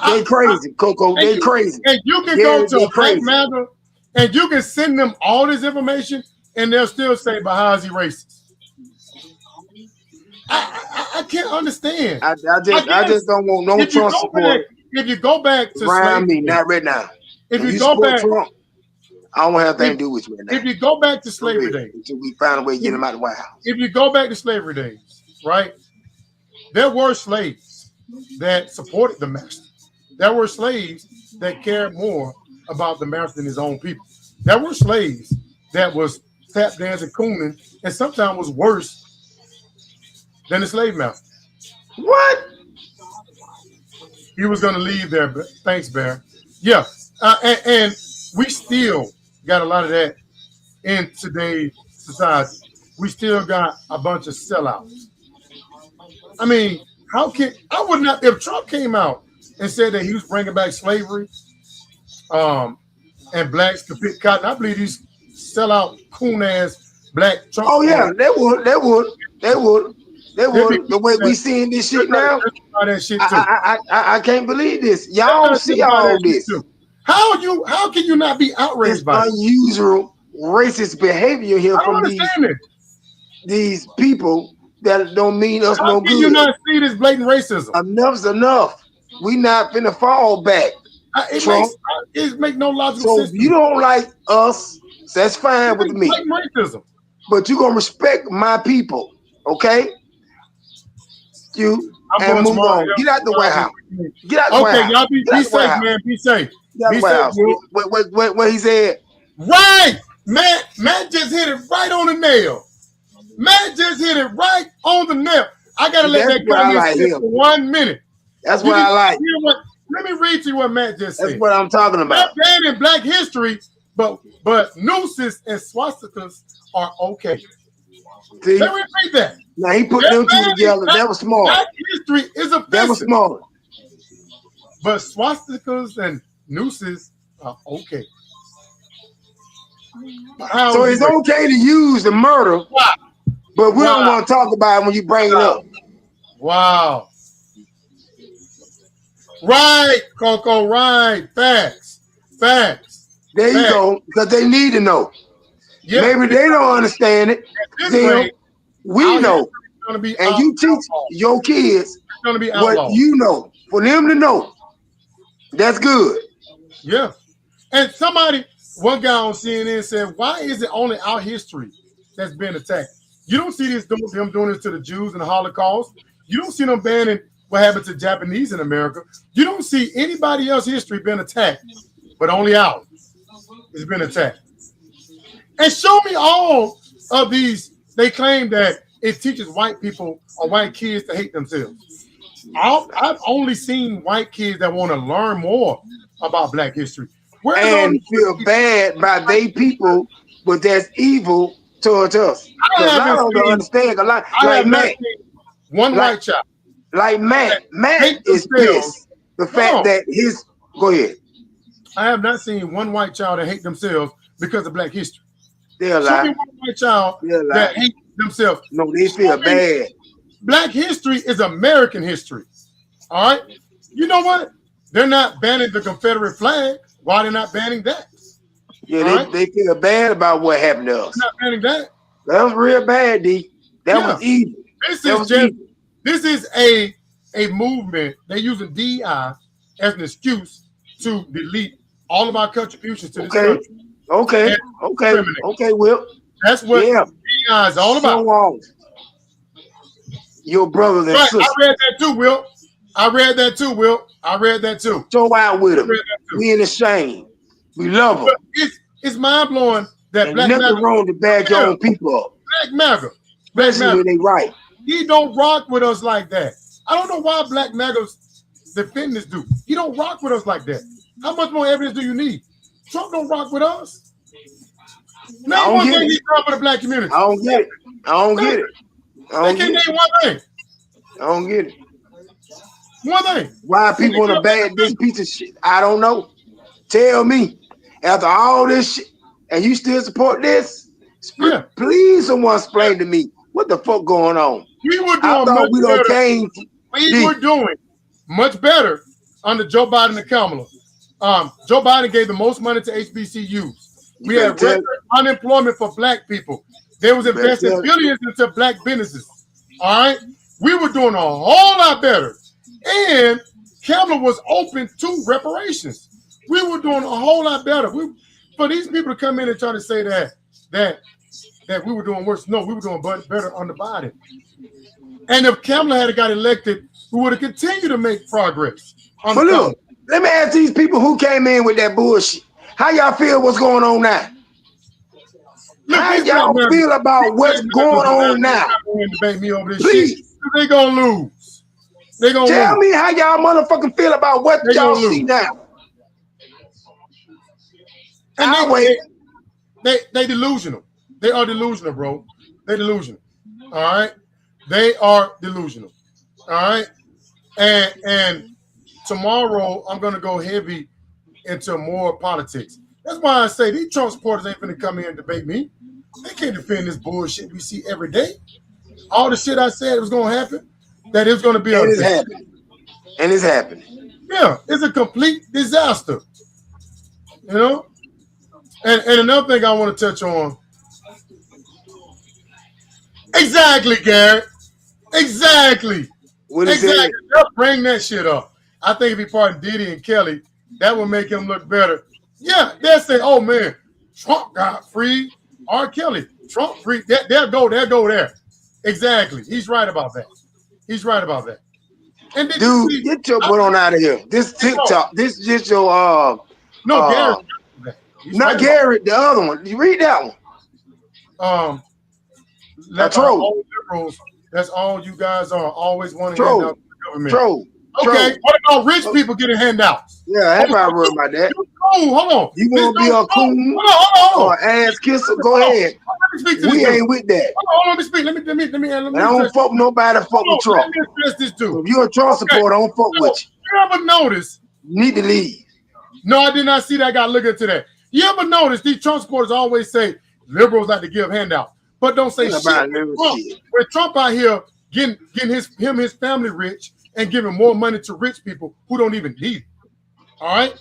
They crazy, Coco. They crazy. And you can go to Black Matter and you can send them all this information and they'll still say, but how is he racist? I can't understand. I just don't want no Trump support. If you go back to slavery, not right now. If you go back, Trump, I don't have anything to do with you right now. If you go back to slavery days, until we find a way to get him out of the White House. If you go back to slavery days, right? There were slaves that supported the master. There were slaves that cared more about the master than his own people. There were slaves that was tap dancing, cooning, and sometimes was worse than the slave master. What? He was going to leave there. Thanks, Bear. Yeah. And we still got a lot of that in today's society. We still got a bunch of sellouts. I mean, if Trump came out and said that he was bringing back slavery, and blacks could pick cotton, I believe these sellout coon ass black Trump. Oh yeah, they would. The way we seeing this shit now, I can't believe this. Y'all don't see all this. How can you not be outraged by unusual racist behavior here from these people that don't mean us no good? How can you not see this blatant racism? Enough's enough. We not finna fall back. It makes no logical sense. So if you don't like us, that's fine with me. Racism. But you gonna respect my people, okay? And move on. Get out the White House. Get out the White House. Okay, y'all be safe, man. Be safe. Be safe. What he said? Right, Matt just hit it right on the nail. Matt just hit it right on the nail. I gotta let that comment sit for 1 minute. That's what I like. Let me read to you what Matt just said. That's what I'm talking about. Not bad in Black history, but nooses and swastikas are okay. See? Let me read that. Now he put them two together. That was smart. Black history is offensive. That was smart. But swastikas and nooses are okay. So it's okay to use the murder, but we don't want to talk about it when you bring it up. Wow. Right, Coco, right. Facts. There you go, because they need to know. Yeah. Maybe they don't understand it. We know. And you teach your kids what you know. For them to know. That's good. Yeah. And one guy on CNN said, why is it only our history that's been attacked? You don't see them doing this to the Jews in the Holocaust. You don't see them banning what happened to Japanese in America. You don't see anybody else's history being attacked, but only ours has been attacked. And show me all of these. They claim that it teaches white people or white kids to hate themselves. I've only seen white kids that want to learn more about Black history. And feel bad by they people, but that's evil towards us. I don't understand. Like Matt, white child. Like Matt is pissed. The fact that go ahead. I have not seen one white child that hate themselves because of Black history. They're Show me one white child that hate themselves. No, they feel bad. Black history is American history. All right. You know what? They're not banning the Confederate flag. Why they're not banning that? Yeah, they feel bad about what happened to us. They're not banning that. That was real bad, D. That was evil. This is a movement. They're using DEI as an excuse to delete all of our contributions to this country. Okay, Will. That's what DEI is all about. Show off your brothers and Right, sisters. I read that too, Will. I read that too, Will. I read that too. Show out with them. read that too. We ain't ashamed. We love them. But it's mind blowing that And Black nothing MAGA, wrong to back your own people up, Black MAGA, especially when they right. he don't rock with us like that. I don't know why Black MAGA's defending this dude. He don't rock with us like that. How much more evidence do you need? Trump don't rock with us. Name one thing he's done for the Black community. I don't get it. I don't get it. I They don't can't get it. name one thing. I don't get it. One thing. Why people want to bag this piece of shit? I don't know. Tell me. After all this shit, and you still support this? Yeah. Please, someone explain to me what the fuck going on. We were I doing thought much we done better. came. We were doing much better under Joe Biden and Kamala. Joe Biden gave the most money to HBCUs. We had record unemployment for Black people. They was investing billions into Black businesses. All right, we were doing a whole lot better, and Kamala was open to reparations. We were doing a whole lot better. For these people to come in and try to say that we were doing worse, no, we were doing better under Biden. And if Kamala had got elected, we would have continued to make progress. But look, let me ask these people who came in with that bullshit. How y'all feel what's going on now? How y'all feel about what's going on now? Debate me over this Please. shit. They gonna lose. They gonna Tell lose. me how y'all motherfucking feel about what They y'all gonna see lose. now. And I'll wait. they delusional. They are delusional, bro. They delusional. All right. They are delusional. All right. And tomorrow I'm gonna go heavy into more politics. That's why I say these Trump supporters ain't finna come here and debate me. They can't defend this bullshit we see every day. All the shit I said was gonna happen, that it's gonna be And it's happening. And it's happening. Yeah, it's a complete disaster. You know? And another thing I want to touch on. Exactly, Garrett. Exactly. What is exactly. it? They'll bring that shit up. I think if he pardoned Diddy and Kelly, that would make him look better. Yeah, they'll say, oh man, Trump got free. R. Kelly, Trump free. They'll go there. Exactly. He's right about that. He's right about that. And dude, get your butt on out of here. This TikTok, this is just your no, Garrett. Not right Garrett, the other one. You read that one. That's all liberals. That's all you guys are always wanting to hand out to the government. Troll. Okay, what about rich people getting handouts? Yeah, I ain't probably worried about that. Hold on. You want to be a coon or ass kisser? Go ahead. We ain't with that. Hold on, let me speak. Let me. I don't fuck nobody. Fuck with Trump. Let me address this too. If you're a Trump supporter, I don't fuck with you. You ever notice? You need to leave. No, I did not see that. I got to look into that. You ever notice these Trump supporters always say liberals like to give handouts, but don't say shit. When Trump out here getting his family rich and giving more money to rich people who don't even need it. All right,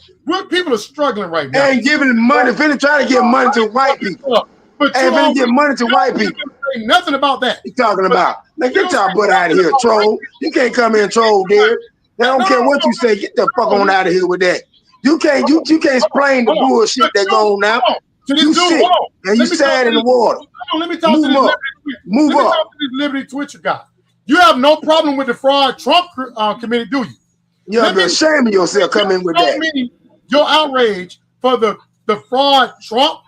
people are struggling right now. And giving money, finna try to give money to white people. But and finna give money to white people. Say nothing about that. You talking about? Man, get your butt out of here, troll. You can't come in and troll, dude. I don't care what you say. Get the fuck on out of here with that. You can't explain the bullshit that go on now. You sick and you sad in the water. Let me talk to this Move up. Liberty Twitcher guy. You have no problem with the fraud Trump committee, do you? You have to shame yourself coming with that. Me your outrage for the fraud Trump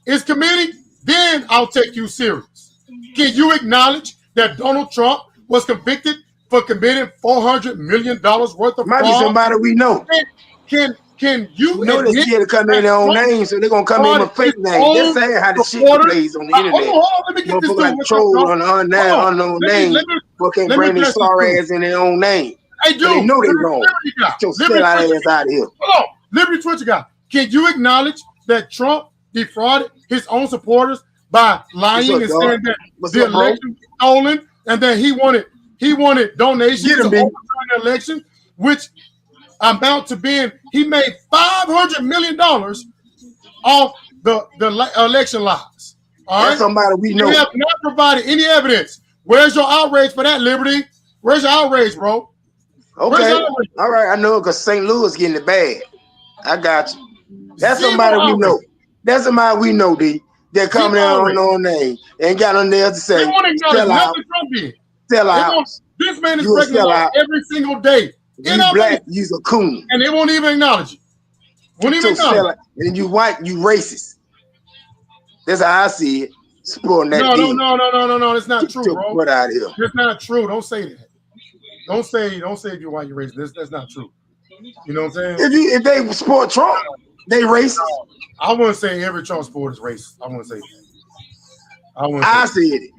is committing, then I'll take you serious. Can you acknowledge that Donald Trump was convicted for committing $400 million worth of fraud? Might be somebody we know. Can you know they're scared to come in their own name, so they're gonna come in with fake names. That's saying how the shit plays on the internet. Let me get this like troll on unknown name, but can't bring their sorry ass in their own name. Hey, dude, they know they wrong. Get your sell out ass out of here. Hold on, Liberty Twitcher guy. Can you acknowledge that Trump defrauded his own supporters by lying and saying that the election was stolen and that he wanted donations to overturn the election, which amount to being he made $500 million off the election lies. All right, that's somebody we know. You have not provided any evidence. Where's your outrage for that, Liberty? Where's your outrage, bro? Okay, all right, I know because St. Louis getting it bad. I got you. That's somebody we know. That's somebody we know, D. They're coming out on no name. They ain't got nothing else to say. They won't acknowledge Sell out. nothing Trump did. Sell They out. won't- This man is You a breaking the law sellout. every single day. You In our black, face, you's a coon. and they won't even acknowledge it. Won't even So acknowledge it. and you white, you racist. That's how I see it. Supporting that No, deal. no. That's not Get true, your bro. butt out of here. That's not true. Don't say that. Don't say if you're white, you're racist. That's not true. You know what I'm saying? If they support Trump, they racist. I wouldn't say every Trump supporter is racist. I wouldn't say that. I said it.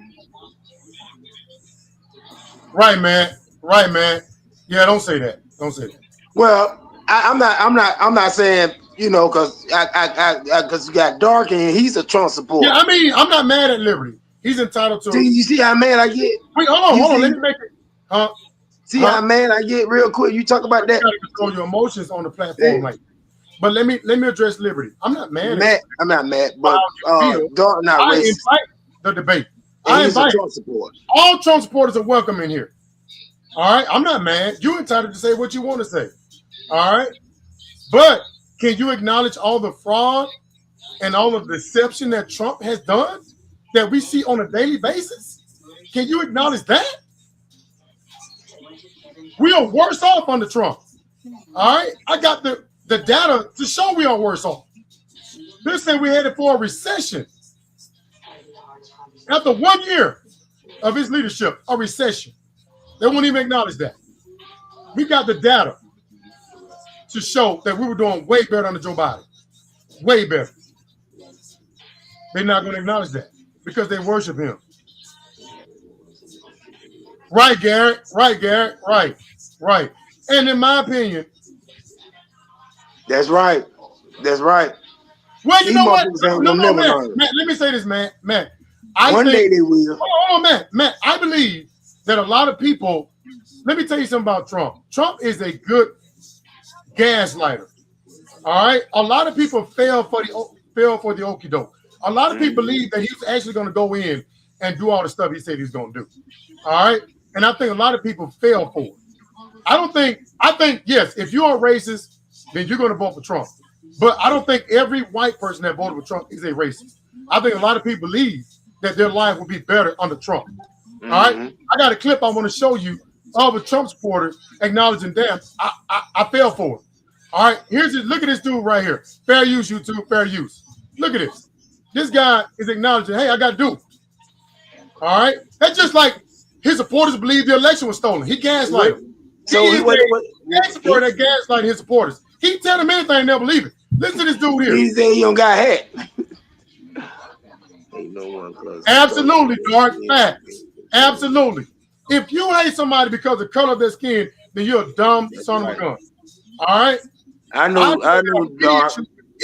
Right, man. Right, man. Yeah, don't say that. Don't say that. Well, I'm not saying, you know, because you got Dark and he's a Trump supporter. Yeah, I mean, I'm not mad at Liberty. He's entitled to. You see how mad I get? Wait, hold You on. see- Let me make it. See how mad I get real quick? You talk about You that. gotta control your emotions on the platform, Yeah. like. But let me address Liberty. I'm not mad. at I'm not mad, but Feel. Dark not I racist. invite the debate. And I he's a invite Trump supporter. all Trump supporters are welcome in here. All right, I'm not mad. You're entitled to say what you want to say. All right, but can you acknowledge all the fraud and all of the deception that Trump has done that we see on a daily basis? Can you acknowledge that? We are worse off under Trump. All right, I got the data to show we are worse off. They're saying we're headed for a recession. After 1 year of his leadership, a recession. They won't even acknowledge that. We got the data to show that we were doing way better under Joe Biden. Way better. They're not going to acknowledge that because they worship him. Right, Garrett. Right, Garrett. Right. Right. And in my opinion, That's right. That's right. well, you These know what? motherfuckers ain't No, gonna never man. learn. Man, let me say this, man. I One think, day they will. hold on, man. I believe that a lot of people, let me tell you something about Trump. Trump is a good gaslighter. All right. A lot of people fell for the okie doke. A lot of people believe that he's actually going to go in and do all the stuff he said he's going to do. All right. And I think a lot of people fell for it. I think, yes, if you are racist, then you're going to vote for Trump. But I don't think every white person that voted for Trump is a racist. I think a lot of people believe that their life will be better under Trump. All right. I got a clip I want to show you of a Trump supporter acknowledging, damn, I fell for it. All right. Look at this dude right here. Fair use, YouTube, fair use. Look at this. This guy is acknowledging, hey, I got duped. All right. That's just like his supporters believe the election was stolen. He gaslighted them. So He is an expert at gaslighting his supporters. He tell them anything and they'll believe it. Listen to this dude here. He said he don't got hat. Ain't no one close. Absolutely, Dark. Facts. Absolutely. If you hate somebody because of the color of their skin, then you're a dumb son of a gun. All right? I know, Dark.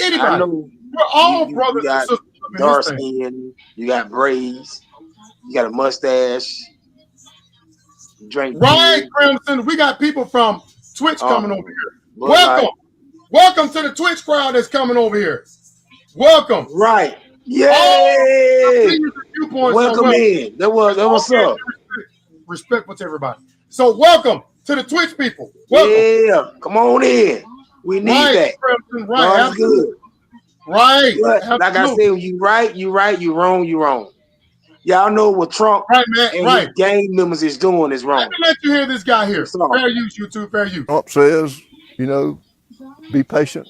Anybody. I know. We're all You brothers and got sisters. in dark this thing. skin. You got braids. You got a mustache. Drink. Right, beer. Crimson. We got people from Twitch coming over here. But Welcome. Welcome to the Twitch crowd that's coming over here. Welcome. Right. All Yay! opinions and viewpoints are Welcome in. That what's Okay, up. Respectful to everybody. So welcome to the Twitch people. Welcome. Yeah, come on in. We need Right, that. Crimson. Right, God's absolutely. good. Right. But like I absolutely. said, you right, you wrong, you wrong. Y'all know what Trump Right, man. and Right. his gang members is doing is Let wrong. me let you hear this guy here. Sorry. Fair use, YouTube. Fair use. Trump says, you know, be patient.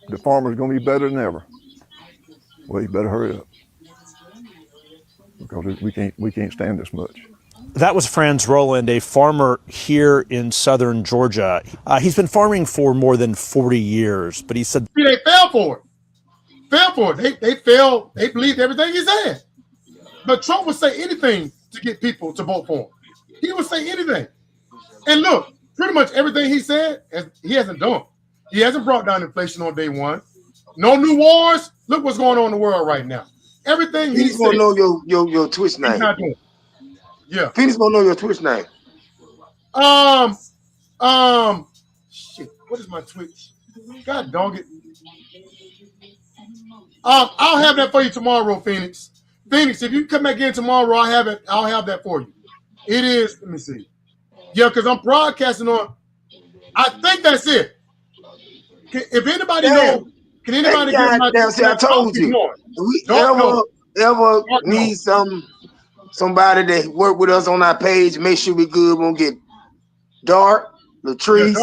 The farmer's going to be better than ever. Well, you better hurry up because we can't stand this much. That was Franz Roland, a farmer here in southern Georgia. He's been farming for more than 40 years, but he said See, they fell for it. Fell for it. They fell. They believed everything he said. But Trump would say anything to get people to vote for him. He would say anything. And look, pretty much everything he said, he hasn't done. He hasn't brought down inflation on day one. No new wars. Look what's going on in the world right now. Everything he Phoenix said, gonna know your Twitch he's name. not doing. Yeah. Phoenix gonna know your Twitch name. Shit. What is my Twitch? God dog it. I'll have that for you tomorrow, Phoenix. Phoenix, if you come back in tomorrow, I'll have it. I'll have that for you. It is. Let me see. Yeah, because I'm broadcasting on. I think that's it. If anybody knows Can anybody Hey, get my goddamn, see, I told you. If we ever need somebody that work with us on our page, make sure we good. We're gonna get Dark, Latrice,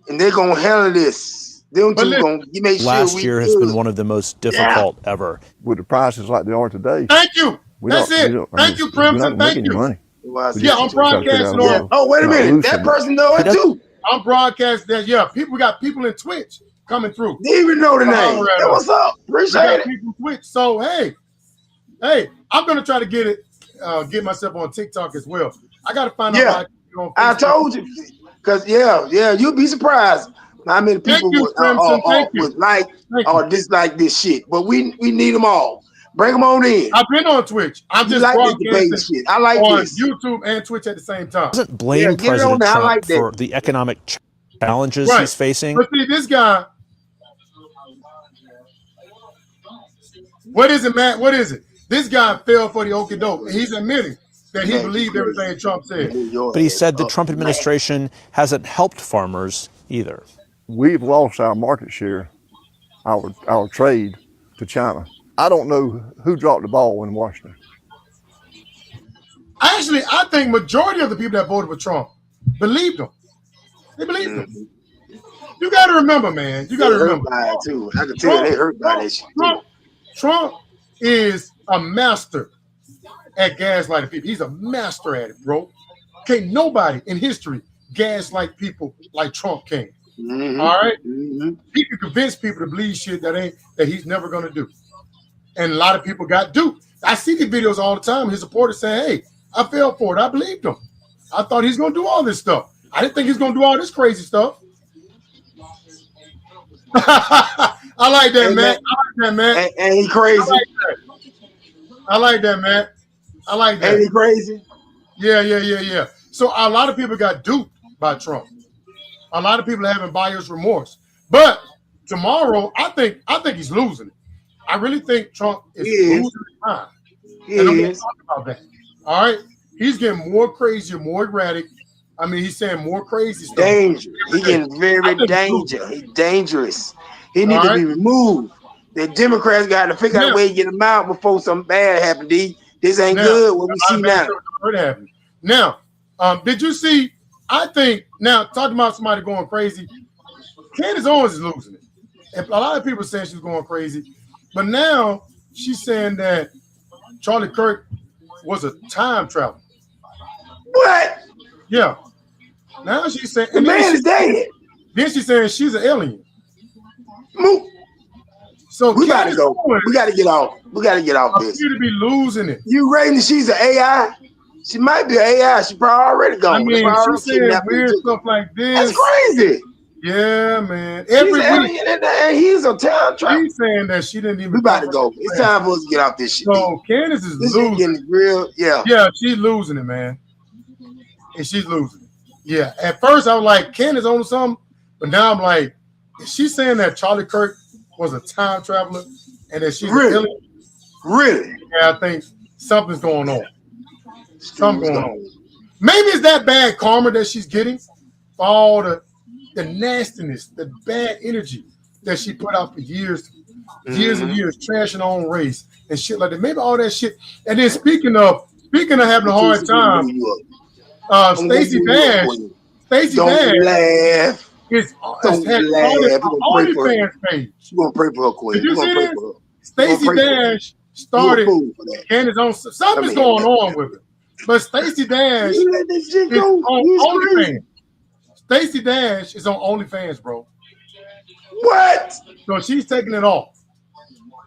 and they're gonna handle this. Them two gonna make sure Last we year good. has been one of the most difficult ever. With the prices like they are today. Thank you. That's it. Thank you, Crimson. Thank you. Money. Yeah, I'm broadcasting on. Oh, wait a minute. That person know it too. I'm broadcasting that. Yeah, we got people in Twitch coming through. Didn't even know the name. Hey, what's up? Appreciate it. People in Twitch. So hey, I'm gonna try to get myself on TikTok as well. I gotta find out. I told you, cause you'll be surprised how many people would like or dislike this shit. But we need them all. Bring them on in. I've been on Twitch. I'm just like this debate shit. I like on this. YouTube and Twitch at the same time. Doesn't blame President Trump for the economic challenges he's facing. But see, this guy. What is it, Matt? What is it? This guy fell for the okie doke. He's admitting that he believed everything Trump said. But he said the Trump administration hasn't helped farmers either. We've lost our market share, our trade to China. I don't know who dropped the ball in Washington. Actually, I think majority of the people that voted for Trump believed him. They believed him. You got to remember, man. You got to remember. Too. I can tell they hurt by this shit. Trump is a master at gaslighting people. He's a master at it, bro. Can't nobody in history gaslight people like Trump can. All right? He can convince people to believe shit that he's never gonna do. And a lot of people got duped. I see the videos all the time. His supporters saying, hey, I fell for it. I believed him. I thought he's gonna do all this stuff. I didn't think he's gonna do all this crazy stuff. I like that, man. I like that, man. And he crazy. I like that, man. I like that. Ain't he crazy? Yeah. So a lot of people got duped by Trump. A lot of people are having buyer's remorse. But tomorrow, I think he's losing it. I really think Trump is losing his mind. And I'm going to talk about that. All right? He's getting more crazy, more erratic. I mean, he's saying more crazy stuff. Danger. He's getting very dangerous. He's dangerous. He needs to be removed. The Democrats got to figure out a way to get him out before something bad happens. This ain't good. What we see now. Now, did you see? I think now talking about somebody going crazy. Candace Owens is losing it. And a lot of people are saying she's going crazy, but now she's saying that Charlie Kirk was a time traveler. What? Yeah. Now she's saying the man is dead. Then she's saying she's an alien. So we gotta go. We gotta get off. We gotta get off this. You to be losing it. You rating she's an AI? She might be an AI. She probably already gone. I mean, she's saying weird stuff like this. That's crazy. Yeah, man. Every week, and he's a time traveler. She's saying that she didn't even. We about to go. It's time for us to get off this shit. So Candace is losing. Getting real, yeah, she's losing it, man. And she's losing it. Yeah. At first, I was like, Candace on something, but now I'm like, is she saying that Charlie Kirk was a time traveler and that she's really? Yeah, I think something's going on. Something's going on. Maybe it's that bad karma that she's getting for all the nastiness, the bad energy that she put out for years and years, trashing her own race and shit like that. Maybe all that shit. And then speaking of having a hard time, Stacey Dash laugh. Has started an OnlyFans page. She's gonna pray for her, Queen. Did you see this? Stacey Dash started Candace on something's going on with it. But Stacey Dash is on OnlyFans. Stacey Dash is on OnlyFans, bro. What? So she's taking it off.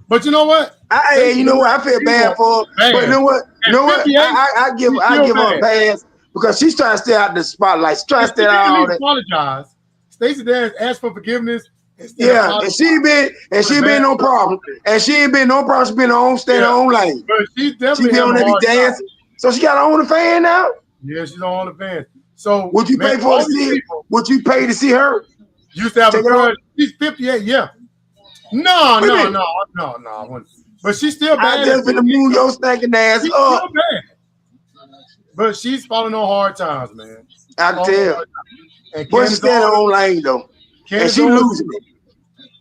But you know what? You know what? I feel bad for her. But you know what? I give her a pass because she's trying to stay out the spotlight. She's trying to stay out all that. Apologize. Stacey Dash asked for forgiveness. Yeah, and she been no problem. And she ain't been no problem. She been her own, stay in her own lane. But she definitely been on that dancing. So she got her own fan now? Yeah, she's on OnlyFans. So would you pay for to see? Would you pay to see her? Used to have a crush. She's 58. Yeah. No. I wouldn't. But she's still bad. I just been to move your stinking ass she's up. Still bad. But she's falling on hard times, man. I can tell. But she's staying in her own lane though. And she losing it.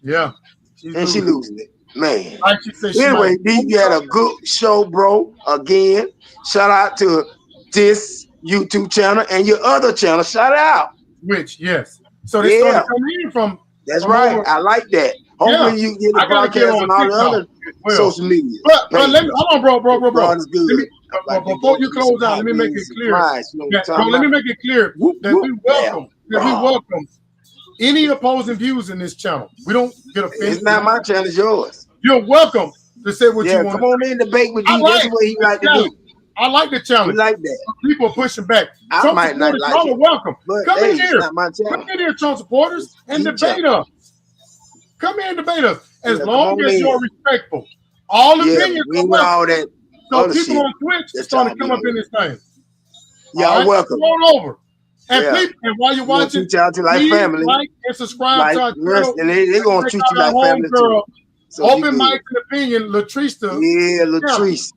Yeah. And she losing it. Man. Like she said, she Anyway, might- D, you had a good show, bro. Again, shout out to this YouTube channel and your other channel. Shout out. Which, yes. So they started coming in from. That's from right. over- I like that. Hopefully you get the I gotta get broadcast on and all the TikTok other as well. social media. But Man, let me, hold on, bro. God is good. Let me, Like before you close out, let me make it clear. Bro, let me make it clear that we welcome any opposing views in this channel. We don't get offended. It's not my channel, it's yours. You're welcome to say what you want. Come on in, debate with I you. like That's what he like to challenge. do. I like the challenge. We like that. People are pushing back. I Trump might not supporters, like y'all it, are welcome. but Come hey, in it's here. not my channel. Come in here, Trump supporters, and You debate channel. us. Come in and debate us. As Yeah, long come on as in. you're respectful. All Yeah, opinions we are know welcome. all that So other people shit. on Twitch That's starting to y'all come up be in this thing. Y'all All right? welcome. Come on over. And Yeah. please, and while you're We gonna watching, treat y'all to like please family. like and subscribe to our Like rest, channel. and they gonna Check treat out you like our family too. homegirl, So you Open good. Mic and Opinion, Latrista. Yeah, Latrice.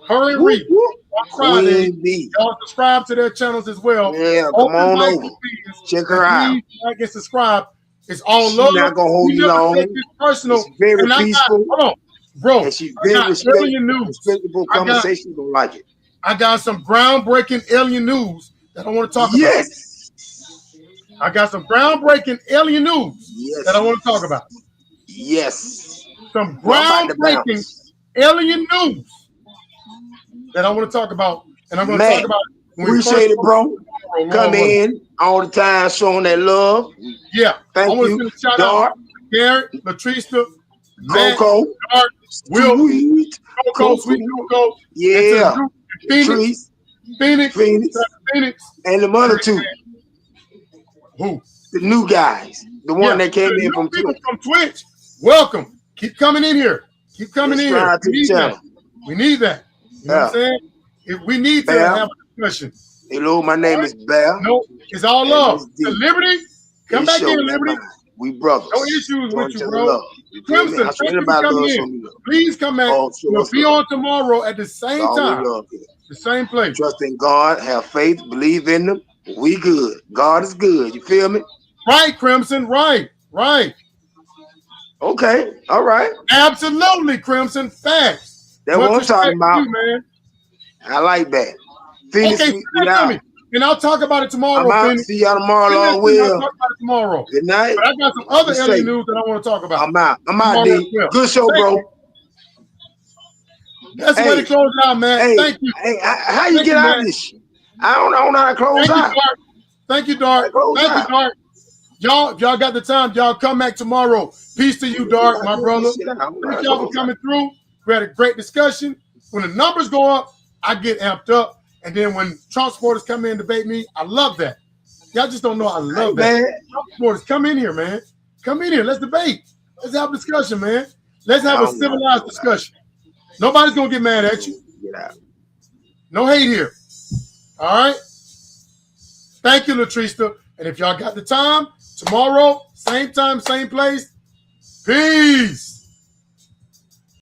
Her and Whoop, Reed whoop. on Friday. Queen B. Y'all subscribe to their channels as well. Yeah, come Open on Mic over. and Opinions. Check her out. Please like and subscribe. It's all She love. not gonna hold We you never long. take this personal. It's very And I got, peaceful. hold on, bro. And she's I very got alien news. respectable I got- conversation. Don't like it. I got some groundbreaking alien news that I want to talk about. Yes. I got some groundbreaking alien news Yes. that I want to talk about. Yes. Some Well, I'm about to groundbreaking bounce. alien news that I want to talk about, and I'm going to Man, talk about it when we appreciate first it, bro. Lord Come willing. in all the time, showing that love. Yeah, Thank I want to you. send a shout Dark, out to Garrett, Latrista, Matt, Coco, Dark, Will, Sweet, Coco, Sweet Coco, yeah, and to Phoenix, Phoenix, Phoenix, and the other two, who? the new guys, the one that came the in new from people Twitch. from Twitch. Welcome. Keep coming in here. Keep coming in here. Subscribe to We the need channel. that. We need that. You know what I'm saying? If we need to Bear. have a discussion. Hello, my name is Bear. No, it's all And love. it's deep. The Liberty, come This back show in, is Liberty. mine. We brothers. No issues Show with each you, other bro. love. You feel me? Clemson, I show thank you for anybody coming love, in. show me love. Please come back. Oh, show We'll us be love. on tomorrow at the same All we time, love here. the same place. Trust in God, have faith, believe in them. We good. God is good. You feel me? Right, Crimson. Right. Okay. All right. Absolutely, Crimson. Facts. That's Much what I'm talking respect to about. you, man. I like that. Phoenix, Okay, we send that to out. me, and I'll talk about it tomorrow. I'm out. Phoenix. See y'all tomorrow, Send that Lord to me, I'll will. talk about it tomorrow. Good night. But I got some other Be alien safe. news that I want to talk about. I'm out. I'm out, Tomorrow as D. well. Good show, Thank bro. you. That's the way Hey. to close it out, man. Hey, Thank you. hey, how you Thank get you, out man. of this shit? I don't know how to close Thank you, out. Dark. Thank you, Dark. Close Thank you, out. Dark. Y'all, if y'all got the time, y'all come back tomorrow. Peace to you, Dark, my brother. Thank y'all for coming through. We had a great discussion. When the numbers go up, I get amped up. And then when Trump supporters come in and debate me, I love that. Y'all just don't know I love that. Man. Trump supporters, come in here, man. Come in here. Let's debate. Let's have a discussion, man. Let's have a civilized discussion. Nobody's going to get mad at you. Get out. No hate here. All right? Thank you, Latrista. And if y'all got the time, tomorrow, same time, same place. Peace.